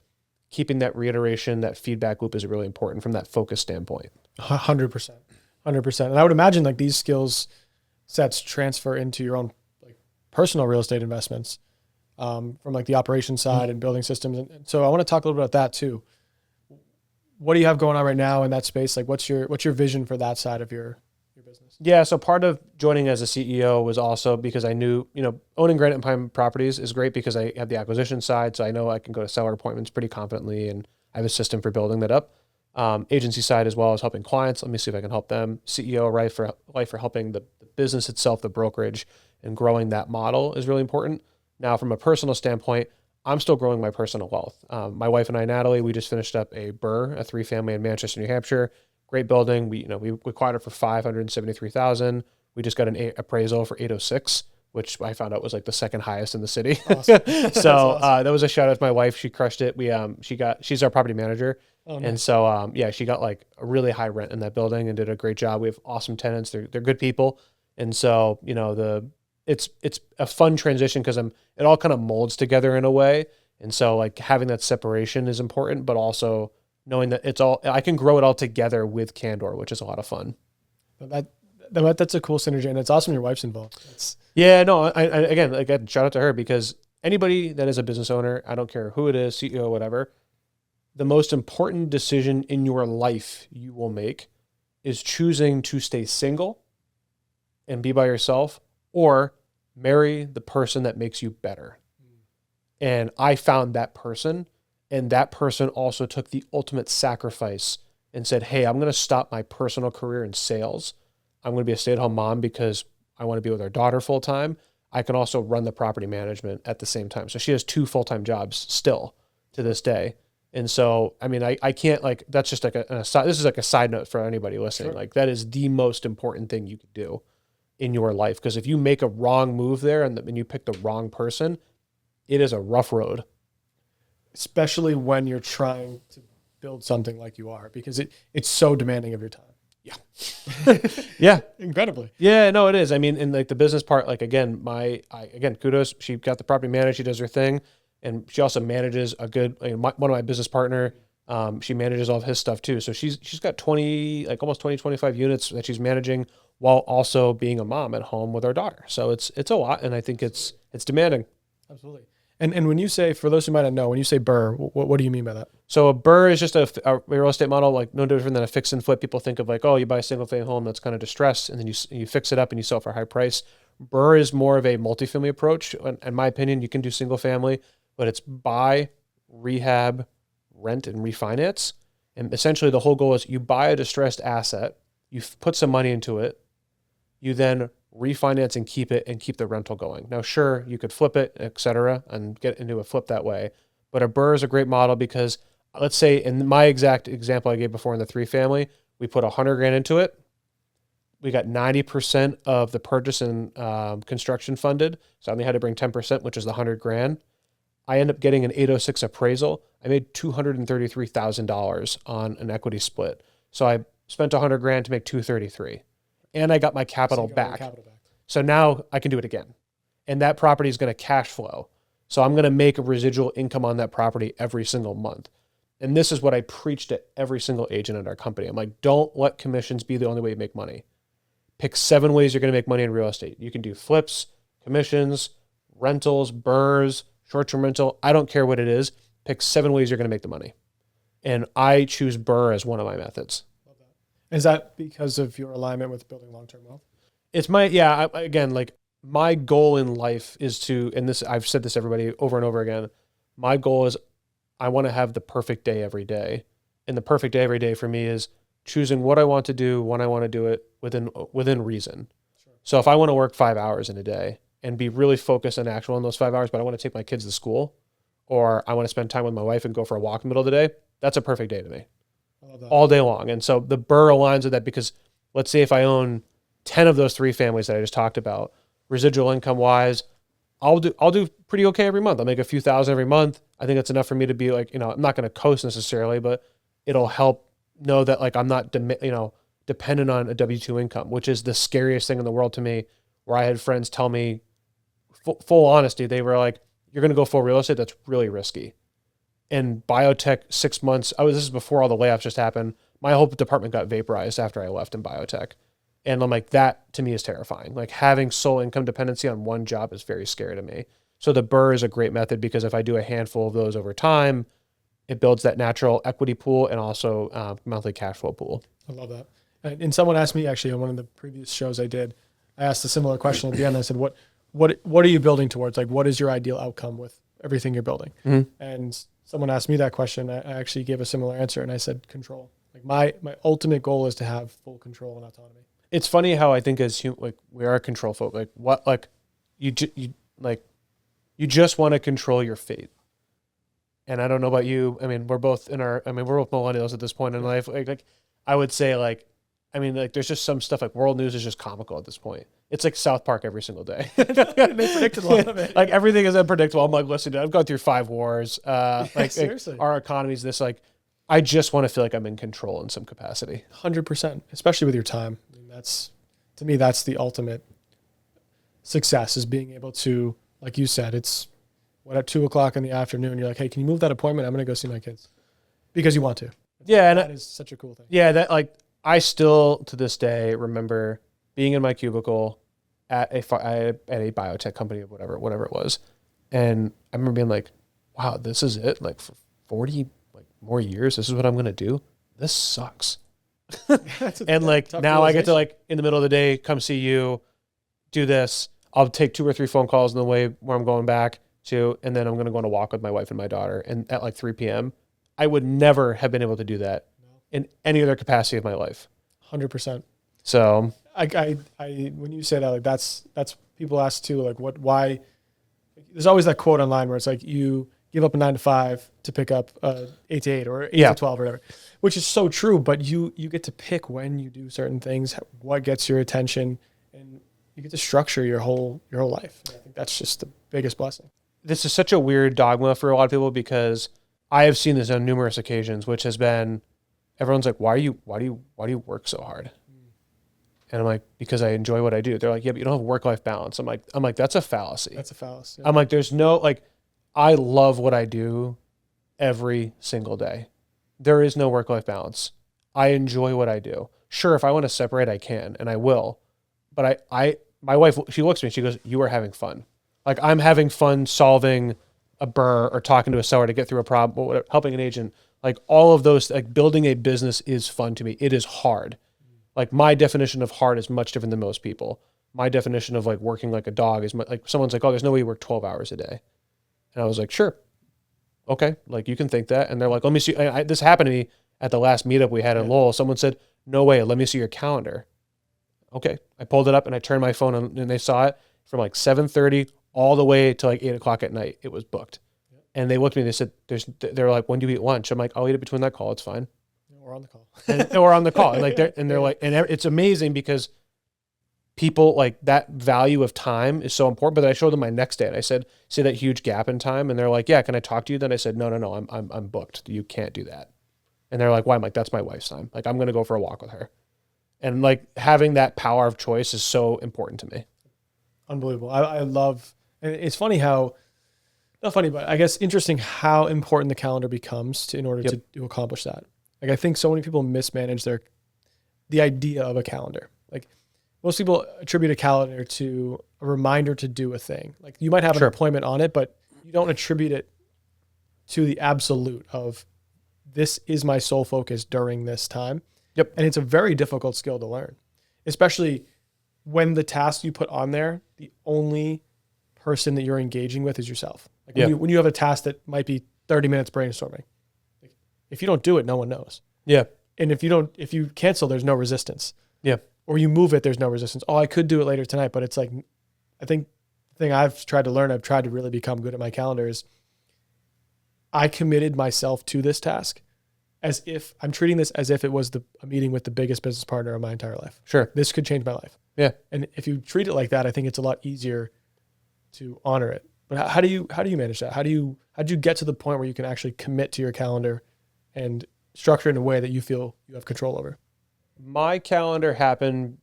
keeping that reiteration, that feedback loop is really important from that focus standpoint. 100%. 100%. And I would imagine like these skills sets transfer into your own like personal real estate investments from like the operation side and building systems. And so I want to talk a little bit about that too. What do you have going on right now in that space? Like what's your vision for that side of your business? Yeah. So part of joining as a CEO was also because I knew, owning Granite and Pine Properties is great because I have the acquisition side. So I know I can go to seller appointments pretty confidently and I have a system for building that up. Agency side as well as helping clients. Let me see if I can help them. CEO, right, for life for helping the business itself, the brokerage, and growing that model is really important. Now, from a personal standpoint, I'm still growing my personal wealth. My wife and I, Natalie, we just finished up a BRRRR, a 3-family in Manchester, New Hampshire. Great building. We acquired it for $573,000. We just got an appraisal for 806, which I found out was like the second highest in the city. Awesome. So awesome. That was a shout out to my wife. She crushed it. She's our property manager. Oh, nice. And so, she got like a really high rent in that building and did a great job. We have awesome tenants. They're good people. And so, it's a fun transition because it all kind of molds together in a way. And so like having that separation is important, but also knowing that I can grow it all together with Candor, which is a lot of fun. That's a cool synergy. And it's awesome your wife's involved. Again, shout out to her because anybody that is a business owner, I don't care who it is, CEO, whatever, the most important decision in your life you will make is choosing to stay single and be by yourself or marry the person that makes you better. And I found that person, and that person also took the ultimate sacrifice and said, hey, I'm going to stop my personal career in sales. I'm going to be a stay-at-home mom because I want to be with our daughter full time. I can also run the property management at the same time. So she has 2 full-time jobs still to this day. And so, I mean, I can't like, that's just like this is like a side note for anybody listening. Sure. Like that is the most important thing you could do in your life. Because if you make a wrong move there and you pick the wrong person, it is a rough road. Especially when you're trying to build something like you are, because it's so demanding of your time. Yeah. Yeah. Incredibly. Yeah, no, it is. I mean, in like the business part, like again, kudos. She got the property managed. She does her thing. And she also manages one of my business partner. She manages all of his stuff too. So she's got almost 25 units that she's managing while also being a mom at home with our daughter. So it's a lot. And I think it's demanding. Absolutely. And when you say, for those who might not know, when you say BRRRR, what do you mean by that? So a BRRRR is just a real estate model, like no different than a fix and flip. People think of like, oh, you buy a single family home that's kind of distressed and then you fix it up and you sell it for a high price. BRRRR is more of a multifamily approach. In my opinion, you can do single family, but it's buy, rehab, rent, and refinance. And essentially the whole goal is you buy a distressed asset, you put some money into it, you then refinance and keep the rental going. Now, sure, you could flip it, et cetera, and get into a flip that way. But a BRRRR is a great model because let's say in my exact example I gave before in the 3-family, we put $100,000 into it. We got 90% of the purchase and construction funded. So I only had to bring 10%, which is the $100,000. I end up getting an 806 appraisal. I made $233,000 on an equity split. So I spent $100,000 to make $233,000. And I got my capital back. So now I can do it again. And that property is going to cash flow. So I'm going to make a residual income on that property every single month. And this is what I preach to every single agent at our company. I'm like, don't let commissions be the only way you make money. Pick 7 ways you're going to make money in real estate. You can do flips, commissions, rentals, BRRRRs, short-term rental. I don't care what it is. Pick 7 ways you're going to make the money. And I choose BRRRR as one of my methods. Is that because of your alignment with building long-term wealth? It's my goal in life is to, and this, I've said this to everybody over and over again. My goal is I want to have the perfect day every day. And the perfect day every day for me is choosing what I want to do, when I want to do it within reason. Sure. So if I want to work 5 hours in a day and be really focused and actual in those 5 hours, but I want to take my kids to school, or I want to spend time with my wife and go for a walk in the middle of the day, that's a perfect day to me. all day long. And so the BRRRR aligns with that because let's say if I own 10 of those 3 families that I just talked about, residual income wise, I'll do pretty okay every month. I'll make a few thousand every month. I think that's enough for me to be like, I'm not going to coast necessarily, but it'll help know that like I'm not, dependent on a W-2 income, which is the scariest thing in the world to me, where I had friends tell me full honesty. They were like, you're going to go full real estate. That's really risky. In biotech, 6 months, this is before all the layoffs just happened. My whole department got vaporized after I left in biotech. And I'm like, that to me is terrifying. Like having sole income dependency on one job is very scary to me. So the BRRRR is a great method because if I do a handful of those over time, it builds that natural equity pool and also monthly cash flow pool. I love that. And someone asked me actually on one of the previous shows I did, I asked a similar question at the end. I said, what are you building towards? Like, what is your ideal outcome with everything you're building? Mm-hmm. And someone asked me that question. I actually gave a similar answer and I said, control. Like my ultimate goal is to have full control and autonomy. It's funny how I think as we are control folk, you just want to control your fate. And I don't know about you. I mean, we're both we're both millennials at this point in life. Like I would say there's just some stuff like world news is just comical at this point. It's like South Park every single day. They predicted a lot of it. Like everything is unpredictable. I'm like, listen, I've gone through 5 wars. Seriously. Our economy's this I just want to feel like I'm in control in some capacity. 100%, especially with your time. I mean, to me, that's the ultimate success is being able to, like you said, it's at 2:00 in the afternoon, you're like, hey, can you move that appointment? I'm going to go see my kids because you want to. Yeah. And that is such a cool thing. Yeah. That I still to this day remember being in my cubicle at a biotech company or whatever it was. And I remember being like, wow, this is it. Like for 40 more years, this is what I'm going to do. This sucks. And now I get to in the middle of the day, come see you, do this. I'll take 2 or 3 phone calls on the way where I'm going back to, and then I'm going to go on a walk with my wife and my daughter. And at 3 p.m., I would never have been able to do that in any other capacity of my life. 100%. So I when you say that, that's people ask too, why there's always that quote online where it's like you give up a 9 to 5 to pick up 8 to 8 or 8 to 12 or whatever, which is so true. But you get to pick when you do certain things, what gets your attention, and you get to structure your whole life. I think that's just the biggest blessing. This is such a weird dogma for a lot of people because I have seen this on numerous occasions, which has been everyone's like, why do you work so hard? And I'm like, because I enjoy what I do. They're like, yeah, but you don't have work-life balance. I'm like, that's a fallacy. That's a fallacy. Yeah. I'm like, there's no, I love what I do every single day. There is no work-life balance. I enjoy what I do. Sure, if I want to separate, I can, and I will. But my wife, she looks at me, she goes, you are having fun. Like I'm having fun solving a BRRRR or talking to a seller to get through a problem, or helping an agent. Like all of those, building a business is fun to me. It is hard. Like my definition of hard is much different than most people. My definition of working like a dog is someone's like, oh, there's no way you work 12 hours a day. And I was like, sure. Okay. You can think that. And they're like, let me see. This happened to me at the last meetup we had in Lowell. Someone said, no way. Let me see your calendar. Okay. I pulled it up and I turned my phone on and they saw it from 7:30 all the way to 8:00 at night. It was booked. Yep. And they looked at me, they said, they're like, when do you eat lunch? I'm like, I'll eat it between that call. It's fine. We're on the call. And we're on the call. And they're like, and it's amazing because people that value of time is so important. But then I showed them my next day and I said, see that huge gap in time? And they're like, yeah, can I talk to you? Then I said, no, I'm booked. You can't do that. And they're like, why? I'm like, that's my wife's time. I'm going to go for a walk with her. And having that power of choice is so important to me. Unbelievable. I love, and it's funny how, not funny, but I guess interesting how important the calendar becomes in order to accomplish that. I think so many people mismanage the idea of a calendar. Most people attribute a calendar to a reminder to do a thing. You might have an appointment on it, but you don't attribute it to the absolute of this is my sole focus during this time. Yep. And it's a very difficult skill to learn, especially when the task you put on there, the only person that you're engaging with is yourself. When you have a task that might be 30 minutes brainstorming, if you don't do it, no one knows. Yeah. And if you cancel, there's no resistance. Yeah. Or you move it, there's no resistance. Oh, I could do it later tonight, but it's I think the thing I've tried to learn, I've tried to really become good at my calendar is I committed myself to this task. as if I'm treating this as if it was a meeting with the biggest business partner of my entire life. Sure. This could change my life. Yeah. And if you treat it like that, I think it's a lot easier to honor it. But how do you manage that? How do you get to the point where you can actually commit to your calendar and structure it in a way that you feel you have control over? My calendar happened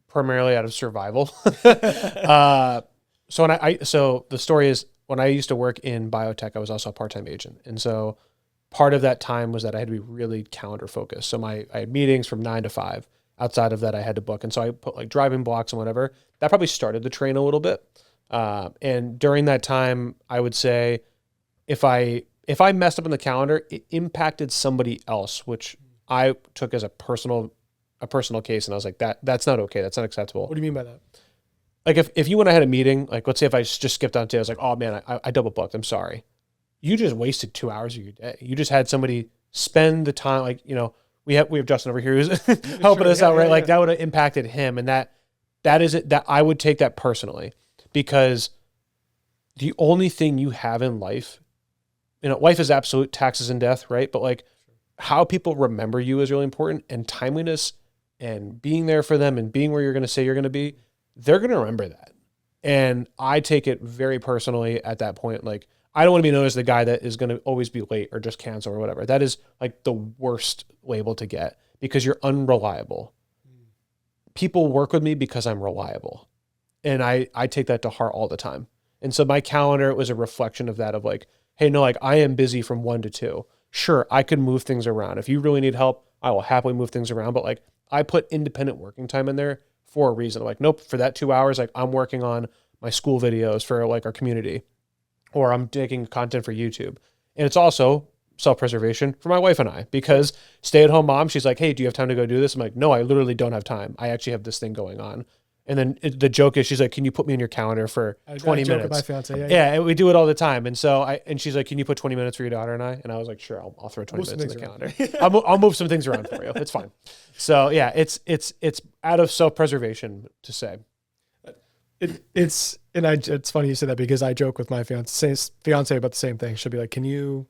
primarily out of survival. So the story is, when I used to work in biotech, I was also a part-time agent. And so part of that time was that I had to be really calendar focused. So I had meetings from 9 to 5. Outside of that, I had to book. And so I put like driving blocks and whatever. That probably started the train a little bit. And during that time, I would say if I messed up on the calendar, it impacted somebody else, which I took as a personal case. And I was like, that's not okay. That's not acceptable. What do you mean by that? Like if you and I had a meeting, like let's say if I just skipped on today, I was like, oh man, I double booked. I'm sorry. You just wasted 2 hours of your day. You just had somebody spend the time, like, we have Justin over here who's helping us out, right? Like that would have impacted him. And that is it, that I would take that personally, because the only thing you have in life, life is absolute, taxes and death, right? But like how people remember you is really important, and timeliness and being there for them and being where you're going to say you're going to be, they're going to remember that. And I take it very personally at that point. Like, I don't want to be known as the guy that is going to always be late or just cancel or whatever. That is like the worst label to get, because you're unreliable. People work with me because I'm reliable. And I take that to heart all the time. And so my calendar was a reflection of that, of like, hey, no, like I am busy from 1 to 2. Sure, I can move things around. If you really need help, I will happily move things around. But like I put independent working time in there for a reason. Like, nope, for that 2 hours, like I'm working on my school videos for like our community, or I'm taking content for YouTube. And it's also self-preservation for my wife and I, because stay-at-home mom, she's like, hey, do you have time to go do this? I'm like, no, I literally don't have time. I actually have this thing going on. And then the joke is, she's like, can you put me in your calendar for 20 minutes? Joke with my fiance, yeah, we do it all the time. And so and she's like, can you put 20 minutes for your daughter and I? And I was like, sure, I'll throw 20 minutes in the calendar. I'll move some things around for you. It's fine. So yeah, it's out of self-preservation to say. It's funny you said that, because I joke with my fiance about the same thing. She'll be like, can you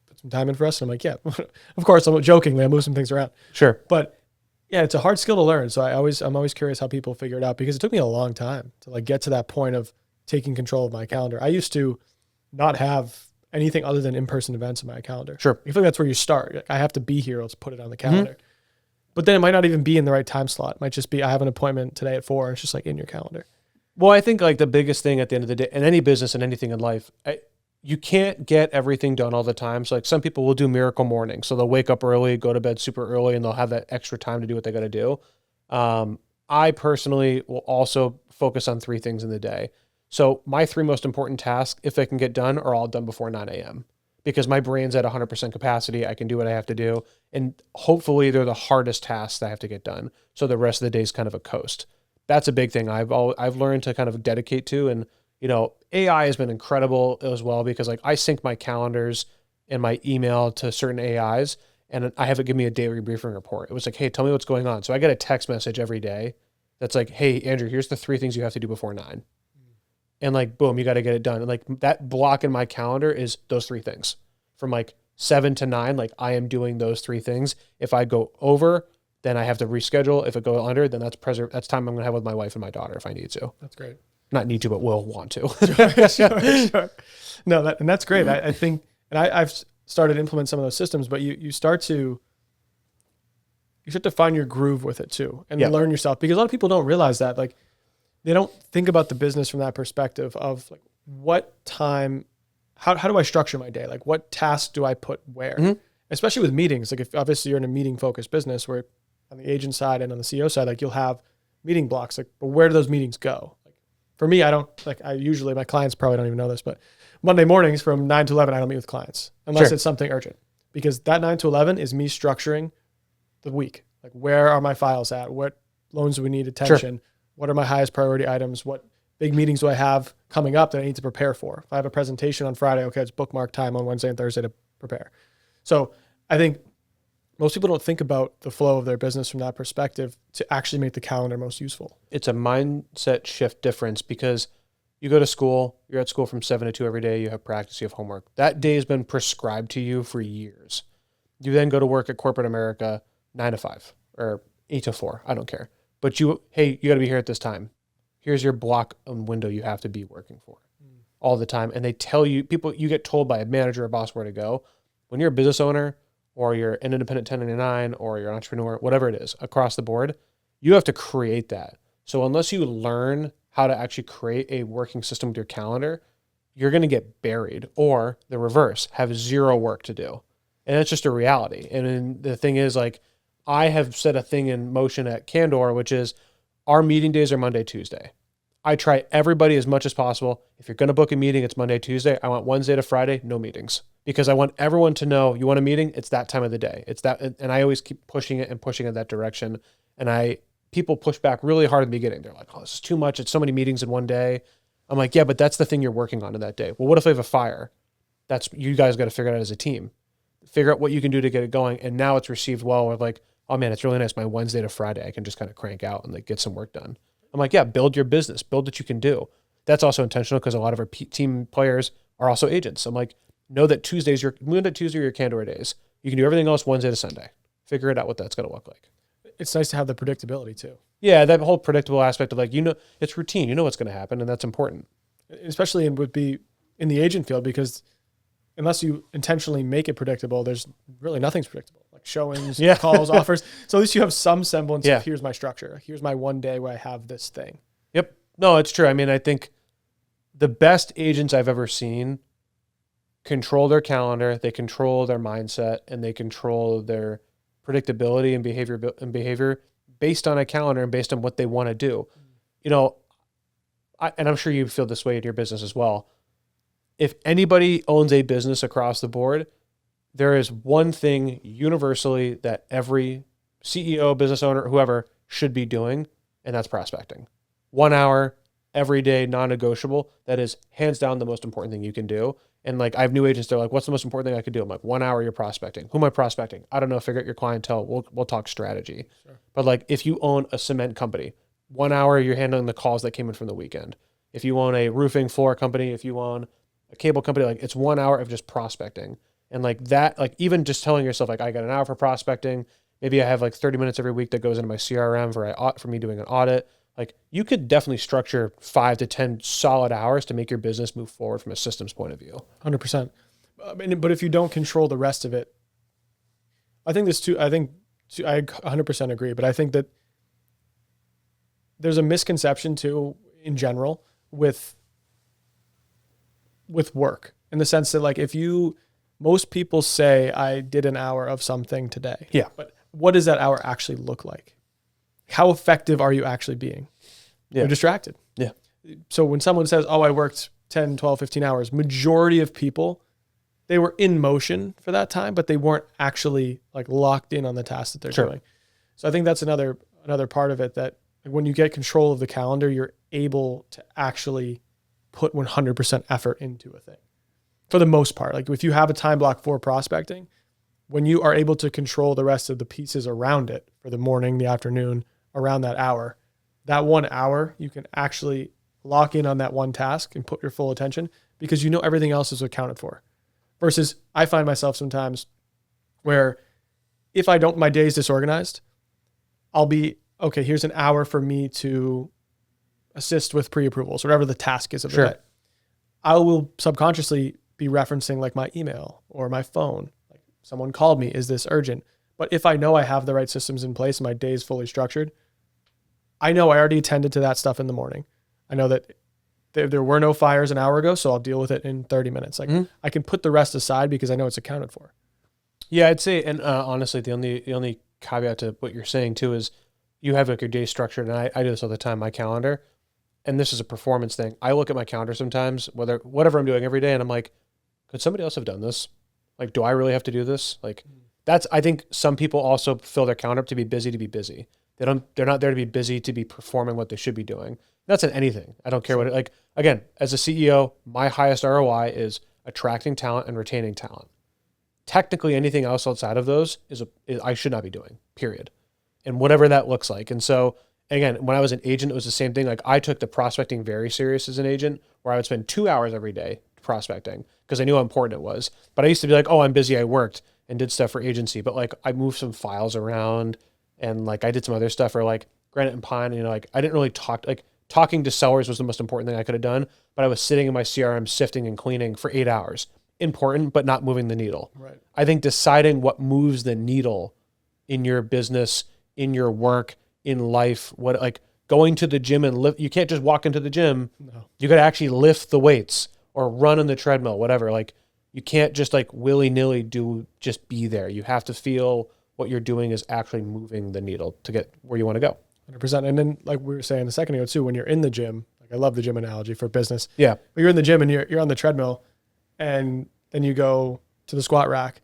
put some time in for us? And I'm like, yeah, of course. I'm jokingly, I move some things around. Sure. But yeah, it's a hard skill to learn. So I'm always curious how people figure it out, because it took me a long time to like get to that point of taking control of my calendar. I used to not have anything other than in-person events in my calendar. Sure. I feel like that's where you start. Like, I have to be here. Let's put it on the calendar. Mm-hmm. But then it might not even be in the right time slot. It might just be, I have an appointment today at 4. It's just like in your calendar. Well, I think like the biggest thing at the end of the day, in any business and anything in life, you can't get everything done all the time. So like some people will do miracle mornings. So they'll wake up early, go to bed super early, and they'll have that extra time to do what they got to do. I personally will also focus on 3 things in the day. So my 3 most important tasks, if they can get done, are all done before 9 a.m. because my brain's at 100% capacity. I can do what I have to do. And hopefully they're the hardest tasks that I have to get done. So the rest of the day is kind of a coast. That's a big thing I've learned to kind of dedicate to. And, AI has been incredible as well, because like I sync my calendars and my email to certain AIs, and I have it give me a daily briefing report. It was like, hey, tell me what's going on. So I get a text message every day that's like, hey, Andrew, here's the 3 things you have to do before 9. And like, boom, you got to get it done. And like that block in my calendar is those 3 things from like 7 to 9. Like I am doing those 3 things. If I go over, then I have to reschedule. If it goes under, then that's time I'm going to have with my wife and my daughter if I need to. That's great. Not need to, but will want to. Sure. No, that's great. I think, and I've started to implement some of those systems, but you start to find your groove with it too, and learn yourself, because a lot of people don't realize that. Like, they don't think about the business from that perspective of like, what time, how do I structure my day? Like, what tasks do I put where? Mm-hmm. Especially with meetings. Like, if obviously you're in a meeting focused business, where on the agent side and on the CEO side, like you'll have meeting blocks. Like, but where do those meetings go? Like, for me, my clients probably don't even know this, but Monday mornings from 9 to 11, I don't meet with clients unless it's something urgent, because that 9 to 11 is me structuring the week. Like, where are my files at? What loans do we need attention? Sure. What are my highest priority items? What big meetings do I have coming up that I need to prepare for? If I have a presentation on Friday, okay, it's bookmark time on Wednesday and Thursday to prepare. So I think most people don't think about the flow of their business from that perspective to actually make the calendar most useful. It's a mindset shift difference, because you go to school, you're at school from 7 to 2 every day, you have practice, you have homework. That day has been prescribed to you for years. You then go to work at corporate America 9 to 5 or 8 to 4. I don't care. But hey, you got to be here at this time. Here's your block and window you have to be working for all the time. And they tell you, you get told by a manager or boss where to go. When you're a business owner or you're an independent 1099 or you're an entrepreneur, whatever it is, across the board, you have to create that. So unless you learn how to actually create a working system with your calendar, you're going to get buried, or the reverse, have zero work to do. And it's just a reality. And then the thing is, like, I have set a thing in motion at Candor, which is our meeting days are Monday, Tuesday. I try everybody as much as possible. If you're going to book a meeting, it's Monday, Tuesday. I want Wednesday to Friday, no meetings, because I want everyone to know, you want a meeting, it's that time of the day. It's that. And I always keep pushing it and pushing in that direction. And people push back really hard in the beginning. They're like, oh, this is too much. It's so many meetings in one day. I'm like, yeah, but that's the thing you're working on in that day. Well, what if I have a fire? You guys got to figure it out as a team. Figure out what you can do to get it going. And now it's received well. We're like, oh man, it's really nice. My Wednesday to Friday, I can just kind of crank out and like get some work done. I'm like, yeah, build your business, build what you can do. That's also intentional because a lot of our team players are also agents. I'm like, know that Monday, Tuesday are your Candor days. You can do everything else Wednesday to Sunday. Figure it out what that's going to look like. It's nice to have the predictability too. Yeah, that whole predictable aspect of like, it's routine. You know what's going to happen, and that's important. Especially would be in the agent field, because unless you intentionally make it predictable, there's really nothing's predictable. Like showings, calls, offers. So at least you have some semblance of here's my structure. Here's my one day where I have this thing. Yep. No, it's true. I mean, I think the best agents I've ever seen control their calendar, they control their mindset, and they control their predictability and behavior based on a calendar and based on what they want to do. And I'm sure you feel this way in your business as well. If anybody owns a business across the board, there is one thing universally that every CEO, business owner, whoever should be doing, and that's prospecting. 1 hour, every day, non-negotiable. That is hands down the most important thing you can do. And like, I have new agents, they're like, what's the most important thing I could do? I'm like, 1 hour you're prospecting. Who am I prospecting? I don't know. Figure out your clientele. We'll talk strategy. Sure. But like, if you own a cement company, 1 hour you're handling the calls that came in from the weekend. If you own a roofing floor company, if you own a cable company, like it's 1 hour of just prospecting. And like that, like even just telling yourself, like, I got an hour for prospecting. Maybe I have like 30 minutes every week that goes into my CRM for me doing an audit. Like, you could definitely structure 5 to 10 solid hours to make your business move forward from a systems point of view. 100%. But if you don't control the rest of it, I think I 100% agree. But I think that there's a misconception too, in general, with work, in the sense that like, most people say I did an hour of something today. Yeah. But what does that hour actually look like? How effective are you actually being? Yeah. You're distracted. Yeah. So when someone says, oh, I worked 10, 12, 15 hours, majority of people, they were in motion for that time, but they weren't actually like locked in on the task that they're doing. So I think that's another part of it, that when you get control of the calendar, you're able to actually put 100% effort into a thing for the most part. Like if you have a time block for prospecting, when you are able to control the rest of the pieces around it for the morning, the afternoon, around that hour, that 1 hour, you can actually lock in on that one task and put your full attention, because you know everything else is accounted for. Versus I find myself sometimes where if my day is disorganized, I'll be, okay, here's an hour for me to assist with pre-approvals, whatever the task is of the day. I will subconsciously be referencing like my email or my phone. Like, someone called me, is this urgent? But if I know I have the right systems in place and my day is fully structured, I know I already attended to that stuff in the morning. I know that there were no fires an hour ago, so I'll deal with it in 30 minutes. Like, I can put the rest aside because I know it's accounted for. Yeah, I'd say, and honestly, the only caveat to what you're saying too is you have like your day structured, and I do this all the time, my calendar, and this is a performance thing. I look at my calendar sometimes, whatever I'm doing every day, and I'm like, could somebody else have done this? Like, do I really have to do this? Like, I think some people also fill their calendar up to be busy. They're not there to be busy, to be performing what they should be doing. That's in anything. I don't care what like, again, as a CEO, my highest ROI is attracting talent and retaining talent. Technically anything else outside of those is I should not be doing, period. And whatever that looks like. And so again, when I was an agent, it was the same thing. Like, I took the prospecting very serious as an agent, where I would spend 2 hours every day prospecting because I knew how important it was. But I used to be like, oh, I'm busy, I worked. and did stuff for agency, but like I moved some files around and like I did some other stuff for like Granite and Pine, and, like I didn't really talking to sellers was the most important thing I could have done, but I was sitting in my CRM sifting and cleaning for 8 hours. Important, but not moving the needle. Right. I think deciding what moves the needle in your business, in your work, in life, what like going to the gym and lift, you can't just walk into the gym. No. You got to actually lift the weights or run on the treadmill, whatever. Like you can't just like willy-nilly just be there. You have to feel what you're doing is actually moving the needle to get where you want to go. 100%. And then like we were saying a second ago too, when you're in the gym, like I love the gym analogy for business. Yeah. But you're in the gym and you're on the treadmill and then you go to the squat rack.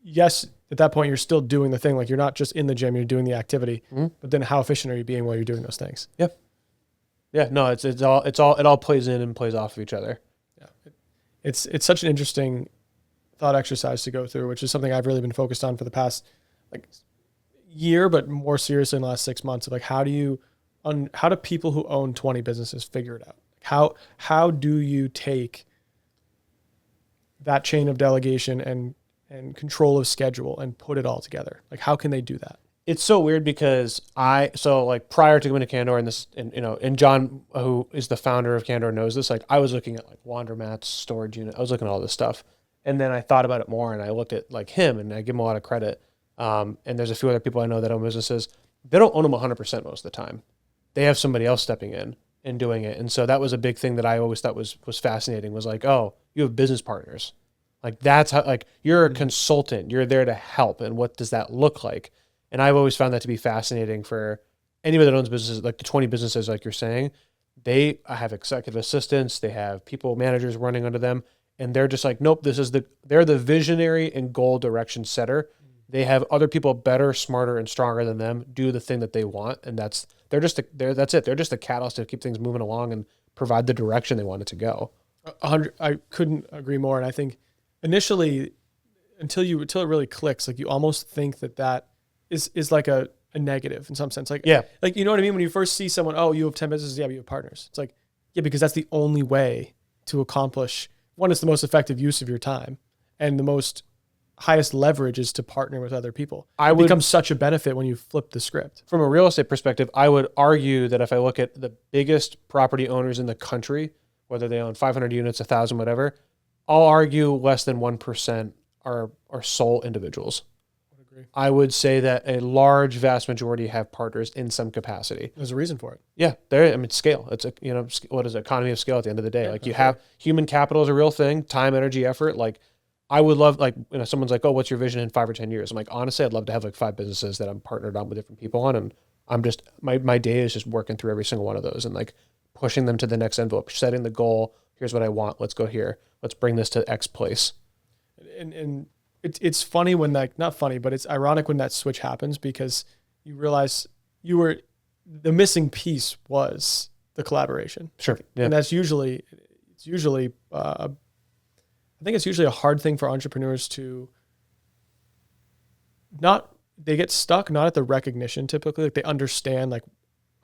Yes, at that point you're still doing the thing. Like you're not just in the gym, you're doing the activity. Mm-hmm. But then how efficient are you being while you're doing those things? Yeah. Yeah. No, it all plays in and plays off of each other. Yeah. It's such an interesting thought exercise to go through, which is something I've really been focused on for the past like year, but more seriously in the last 6 months of like, how do people who own 20 businesses figure it out? How do you take that chain of delegation and control of schedule and put it all together? Like, how can they do that? It's so weird because like prior to going to Candor and John, who is the founder of Candor, knows this, like I was looking at like laundromats, storage unit. I was looking at all this stuff. And then I thought about it more and I looked at like him and I give him a lot of credit. And there's a few other people I know that own businesses. They don't own them 100% most of the time. They have somebody else stepping in and doing it. And so that was a big thing that I always thought was fascinating, was like, oh, you have business partners. Like that's how, like you're a consultant, you're there to help. And what does that look like? And I've always found that to be fascinating for anybody that owns businesses, like the 20 businesses, like you're saying. They have executive assistants, they have people, managers running under them. And they're just like, nope, they're the visionary and goal direction setter. They have other people better, smarter, and stronger than them do the thing that they want. And that's it. They're just the catalyst to keep things moving along and provide the direction they want it to go. 100. I couldn't agree more. And I think initially, until it really clicks, like you almost think that is like a negative in some sense. Like, yeah. Like, you know what I mean? When you first see someone, oh, you have 10 businesses. Yeah, but you have partners. It's like, yeah, because that's the only way to accomplish. One, it's the most effective use of your time, and the most highest leverage is to partner with other people. It becomes such a benefit when you flip the script. From a real estate perspective, I would argue that if I look at the biggest property owners in the country, whether they own 500 units, 1,000, whatever, I'll argue less than 1% are sole individuals. I would say that a large, vast majority have partners in some capacity. There's a reason for it. Yeah, scale. It's what is it? Economy of scale at the end of the day. Yeah, like you have human capital is a real thing, time, energy, effort. Like I would love, like, someone's like, oh, what's your vision in 5 or 10 years? I'm like, honestly, I'd love to have like 5 businesses that I'm partnered on with different people on. And I'm just, my day is just working through every single one of those and like pushing them to the next envelope, setting the goal. Here's what I want. Let's go here. Let's bring this to X place. And it's funny when not funny, but it's ironic when that switch happens, because you realize the missing piece was the collaboration. Sure. Yeah. And I think it's usually a hard thing for entrepreneurs to they get stuck, not at the recognition typically, like they understand like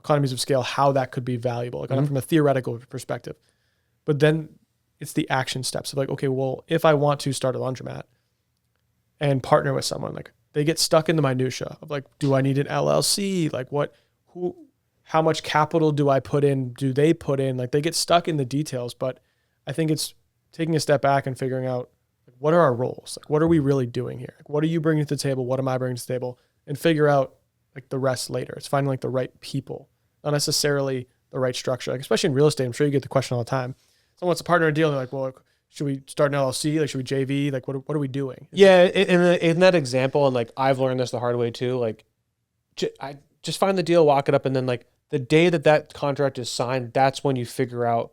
economies of scale, how that could be valuable, like from a theoretical perspective. But then it's the action steps of like, okay, well, if I want to start a laundromat and partner with someone, like they get stuck in the minutia of like, do I need an LLC? Like how much capital do I put in? Do they put in? Like they get stuck in the details, but I think it's taking a step back and figuring out like, what are our roles? Like, what are we really doing here? Like, what are you bringing to the table? What am I bringing to the table? And figure out like the rest later. It's finding like the right people, not necessarily the right structure. Like, especially in real estate, I'm sure you get the question all the time. Someone wants to partner a deal. And they're like, well, should we start an LLC? Like, should we JV? Like, what are we doing? Yeah. In that example, and like, I've learned this the hard way too. Like I just find the deal, walk it up. And then like the day that contract is signed, that's when you figure out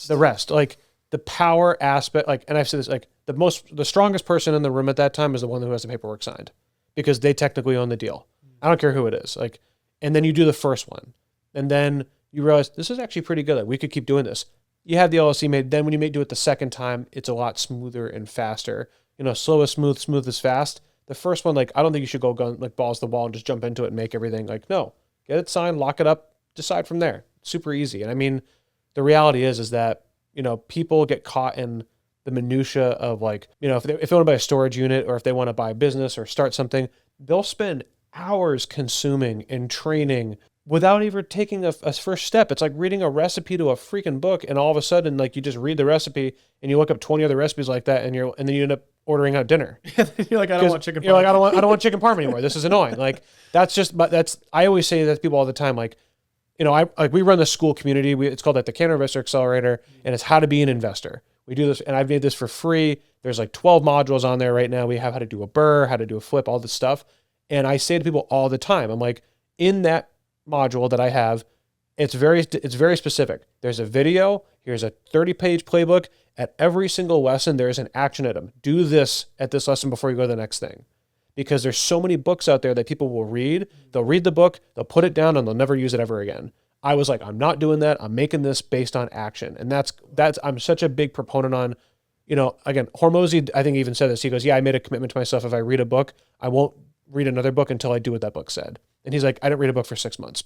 the rest. Like the power aspect, like, and I've said this, like the strongest person in the room at that time is the one who has the paperwork signed, because they technically own the deal. I don't care who it is. Like, and then you do the first one and then you realize this is actually pretty good. Like we could keep doing this. You have the LLC made. Then when you do it the second time, it's a lot smoother and faster. Slow is smooth, smooth is fast. The first one, like, I don't think you should go like balls to the wall and just jump into it and make everything. Like, no, get it signed, lock it up, decide from there. Super easy. And I mean, the reality is that, people get caught in the minutia of like, if they want to buy a storage unit or if they want to buy a business or start something, they'll spend hours consuming and training without even taking a first step. It's like reading a recipe to a freaking book, and all of a sudden, like, you just read the recipe and you look up 20 other recipes like that, and then you end up ordering out dinner. You're like, I don't want chicken parm. You're like, I don't want chicken parm anymore. This is annoying. Like, I always say that to people all the time. Like, we run the school community. It's called like the Candor Investor Accelerator, and it's how to be an investor. We do this, and I've made this for free. There's like 12 modules on there right now. We have how to do a BRRRR, how to do a flip, all this stuff. And I say to people all the time, I'm like, in that module that I have, it's very specific. There's a video. Here's a 30-page playbook. At every single lesson, there's an action item. Do this at this lesson before you go to the next thing. Because there's so many books out there that people will read. They'll read the book, they'll put it down, and they'll never use it ever again. I was like, I'm not doing that. I'm making this based on action. And I'm such a big proponent on, again, Hormozy, I think even said this. He goes, yeah, I made a commitment to myself. If I read a book, I won't read another book until I do what that book said. And he's like, I didn't read a book for 6 months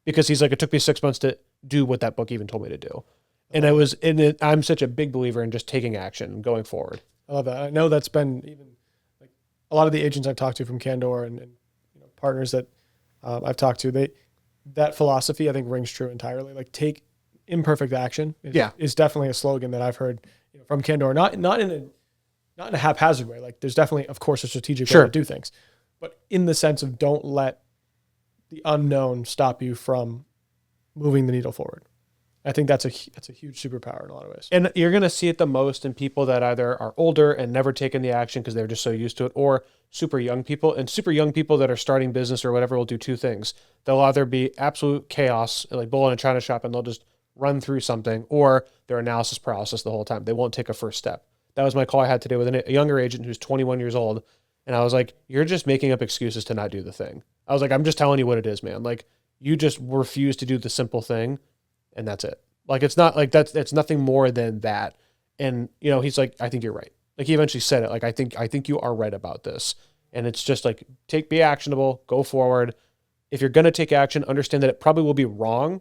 because he's like, it took me 6 months to do what that book even told me to do. And I'm such a big believer in just taking action and going forward. I love that. I know that's been even like a lot of the agents I've talked to from Candor and partners that I've talked to, that philosophy I think rings true entirely. Like, take imperfect action is definitely a slogan that I've heard from Candor, not in a haphazard way. Like, there's definitely, of course, a strategic way to do things, but in the sense of don't let the unknown stop you from moving the needle forward. I think that's a huge superpower in a lot of ways. And you're going to see it the most in people that either are older and never taken the action because they're just so used to it, or super young people. And super young people that are starting business or whatever will do two things. They'll either be absolute chaos, like bull in a china shop, and they'll just run through something, or they're analysis paralysis the whole time. They won't take a first step. That was my call I had today with a younger agent who's 21 years old. And I was like, you're just making up excuses to not do the thing. I was like, I'm just telling you what it is, man. Like, you just refuse to do the simple thing, and that's it. Like, it's not like it's nothing more than that. And, he's like, I think you're right. Like, he eventually said it. Like, I think you are right about this. And it's just like, be actionable, go forward. If you're going to take action, understand that it probably will be wrong,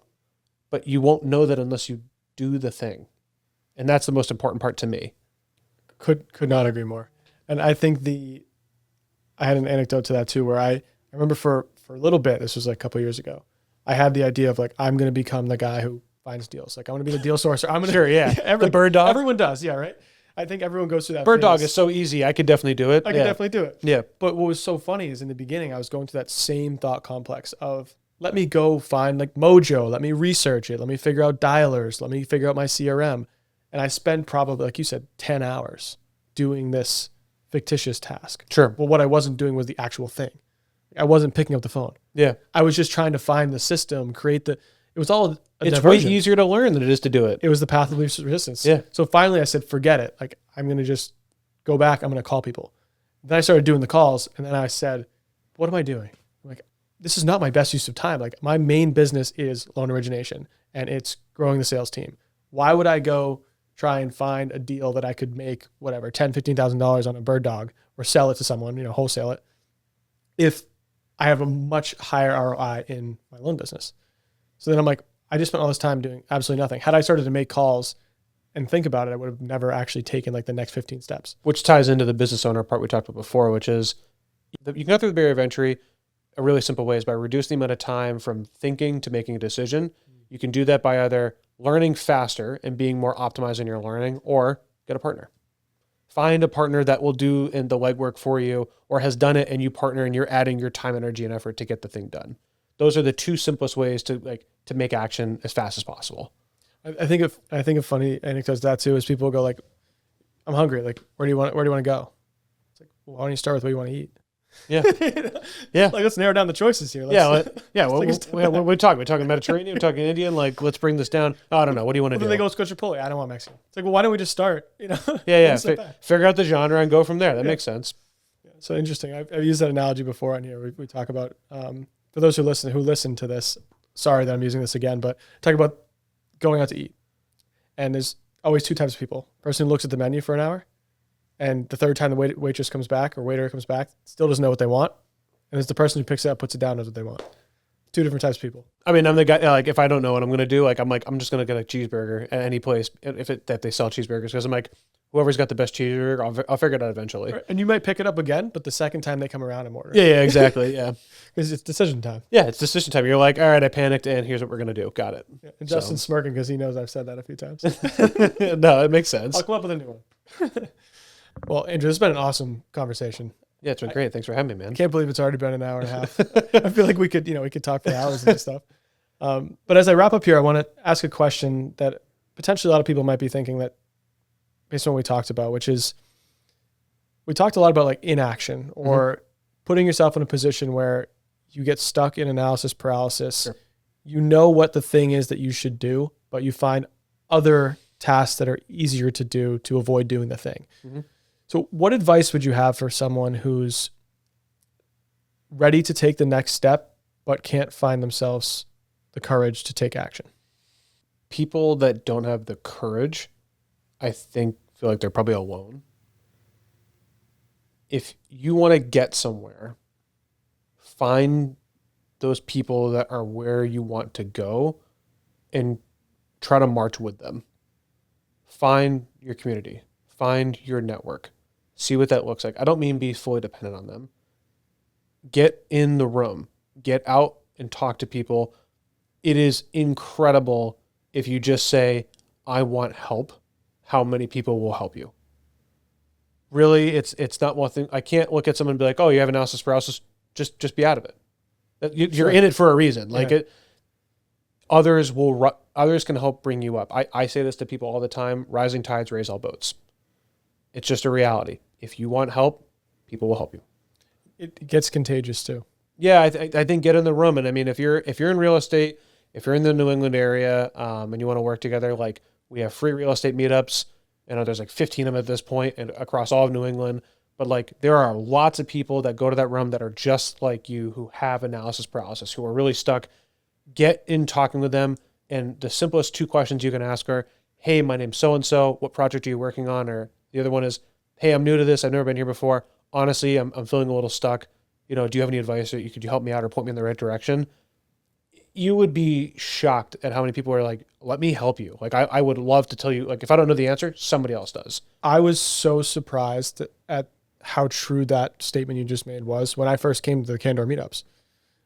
but you won't know that unless you do the thing. And that's the most important part to me. Could not agree more. And I think I had an anecdote to that too, where I remember for a little bit, this was like a couple of years ago, I had the idea of like, I'm going to become the guy who finds deals. Like, I want to be the deal sourcer. I'm going to, sure, yeah. The bird dog. Everyone does. Yeah. Right. I think everyone goes through that. Bird dog is so easy. I could definitely do it. I could definitely do it. Yeah. But what was so funny is in the beginning, I was going through that same thought complex of, let me go find like Mojo. Let me research it. Let me figure out dialers. Let me figure out my CRM. And I spent probably, like you said, 10 hours doing this fictitious task. Sure. Well, what I wasn't doing was the actual thing. I wasn't picking up the phone. Yeah. I was just trying to find the system, it was all it's diversion. way easier to learn than it is to do it. It was the path of least resistance. Yeah. So finally I said, forget it. Like, I'm going to just go back. I'm going to call people. Then I started doing the calls, and then I said, what am I doing? I'm like, this is not my best use of time. Like, my main business is loan origination, and it's growing the sales team. Why would I go try and find a deal that I could make whatever, $10,000, $15,000 on a bird dog, or sell it to someone, wholesale it, if I have a much higher ROI in my loan business? So then I'm like, I just spent all this time doing absolutely nothing. Had I started to make calls and think about it, I would have never actually taken like the next 15 steps. Which ties into the business owner part we talked about before, which is you can go through the barrier of entry a really simple way is by reducing the amount of time from thinking to making a decision. You can do that by either learning faster and being more optimized in your learning, or get a partner. Find a partner that will do in the legwork for you, or has done it, and you partner and you're adding your time, energy, and effort to get the thing done. Those are the two simplest ways to make action as fast as possible. I think of funny anecdotes to that too is people go like, I'm hungry. Like, where do you want to go? It's like, well, why don't you start with what you want to eat? Yeah. Yeah. Like, let's narrow down the choices here. What are we talking? We're talking Mediterranean, we're talking Indian, like, let's bring this down. Oh, I don't know. What do you want to do? Then they go, let's go Chipotle. I don't want Mexican. It's like, well, why don't we just start, Yeah. Figure out the genre and go from there. That makes sense. Yeah, so interesting. I've used that analogy before on here. We talk about, for those who listen to this, sorry that I'm using this again, but talk about going out to eat. And there's always two types of people. Person who looks at the menu for an hour, and the third time the waitress comes back or waiter comes back, still doesn't know what they want. And there's the person who picks it up, puts it down, knows what they want. Two different types of people. I mean, I'm the guy, like, if I don't know what I'm going to do, like, I'm just going to get a cheeseburger at any place that they sell cheeseburgers. Because I'm like, whoever's got the best cheeseburger, I'll figure it out eventually. Right. And you might pick it up again, but the second time they come around, I'm ordering. Yeah, exactly. Yeah. Because it's decision time. Yeah, it's decision time. You're like, all right, I panicked, and here's what we're going to do. Got it. Yeah. And Justin's smirking because he knows I've said that a few times. No, it makes sense. I'll come up with a new one. Well, Andrew, it's been an awesome conversation. Yeah, it's been great. Thanks for having me, man. I can't believe it's already been an hour and a half. I feel like we could talk for hours and stuff. But as I wrap up here, I want to ask a question that potentially a lot of people might be thinking that based on what we talked about, which is we talked a lot about like inaction or putting yourself in a position where you get stuck in analysis paralysis. Sure. You know what the thing is that you should do, but you find other tasks that are easier to do to avoid doing the thing. Mm-hmm. So what advice would you have for someone who's ready to take the next step, but can't find themselves the courage to take action? People that don't have the courage, I think, feel like they're probably alone. If you want to get somewhere, find those people that are where you want to go and try to march with them. Find your community, find your network, see what that looks like. I don't mean be fully dependent on them. Get in the room, get out and talk to people. It is incredible if you just say, I want help, how many people will help you. Really, it's not one thing. I can't look at someone and be like, oh, you have analysis paralysis, just be out of it. You're in it for a reason. Like others can help bring you up. I say this to people all the time, rising tides raise all boats. It's just a reality. If you want help, people will help you. It gets contagious too. Yeah, I think get in the room. And I mean, if you're in real estate, if you're in the New England area, and you want to work together, like we have free real estate meetups. There's like 15 of them at this point and across all of New England. But like there are lots of people that go to that room that are just like you, who have analysis paralysis, who are really stuck. Get in talking with them. And the simplest two questions you can ask are, hey, my name's so-and-so. What project are you working on? Or the other one is, hey, I'm new to this. I've never been here before. Honestly, I'm feeling a little stuck. Do you have any advice, or could you help me out or point me in the right direction? You would be shocked at how many people are like, let me help you. Like I would love to tell you, like, if I don't know the answer, somebody else does. I was so surprised at how true that statement you just made was. When I first came to the Candor meetups,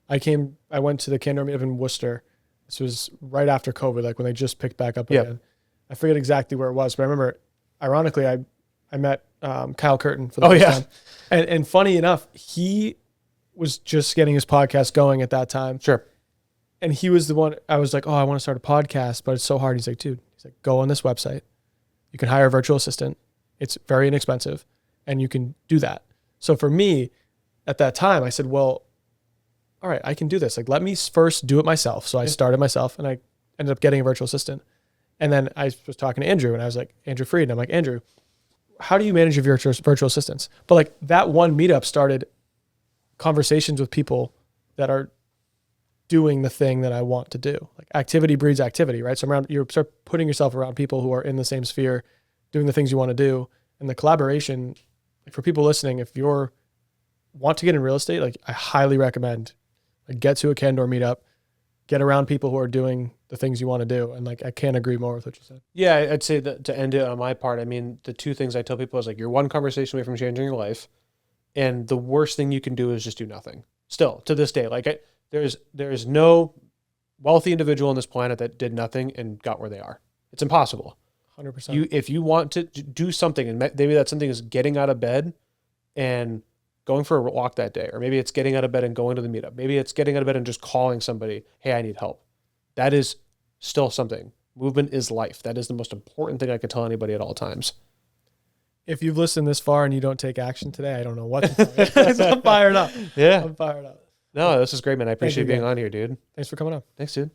I went to the Candor meetup in Worcester. This was right after COVID, like when they just picked back up again. I forget exactly where it was, but I remember, ironically, I met Kyle Curtin for the first time. And funny enough, he was just getting his podcast going at that time. Sure. And he was the one, I was like, oh, I want to start a podcast, but it's so hard. He's like, go on this website. You can hire a virtual assistant. It's very inexpensive and you can do that. So for me at that time, I said, well, all right, I can do this. Like, let me first do it myself. So I started myself and I ended up getting a virtual assistant. And then I was talking to Andrew and I was like, Andrew Freed. And I'm like, Andrew, how do you manage your virtual assistants? But like that one meetup started conversations with people that are doing the thing that I want to do. Like activity breeds activity, right? So you start putting yourself around people who are in the same sphere, doing the things you want to do. And the collaboration, like for people listening, if you're want to get in real estate, like I highly recommend get to a Candor meetup, get around people who are doing the things you want to do. And like, I can't agree more with what you said. Yeah. I'd say that to end it on my part, I mean, the two things I tell people is like, you're one conversation away from changing your life. And the worst thing you can do is just do nothing. Still to this day, like there's no wealthy individual on this planet that did nothing and got where they are. It's impossible. 100%. If you want to do something, and maybe that something is getting out of bed and going for a walk that day, or maybe it's getting out of bed and going to the meetup. Maybe it's getting out of bed and just calling somebody, hey, I need help. That is still something. Movement is life. That is the most important thing I could tell anybody at all times. If you've listened this far and you don't take action today, I don't know what to tell you. I'm fired up. Yeah. I'm fired up. No, this is great, man. I appreciate being on here, dude. Thanks for coming on. Thanks, dude.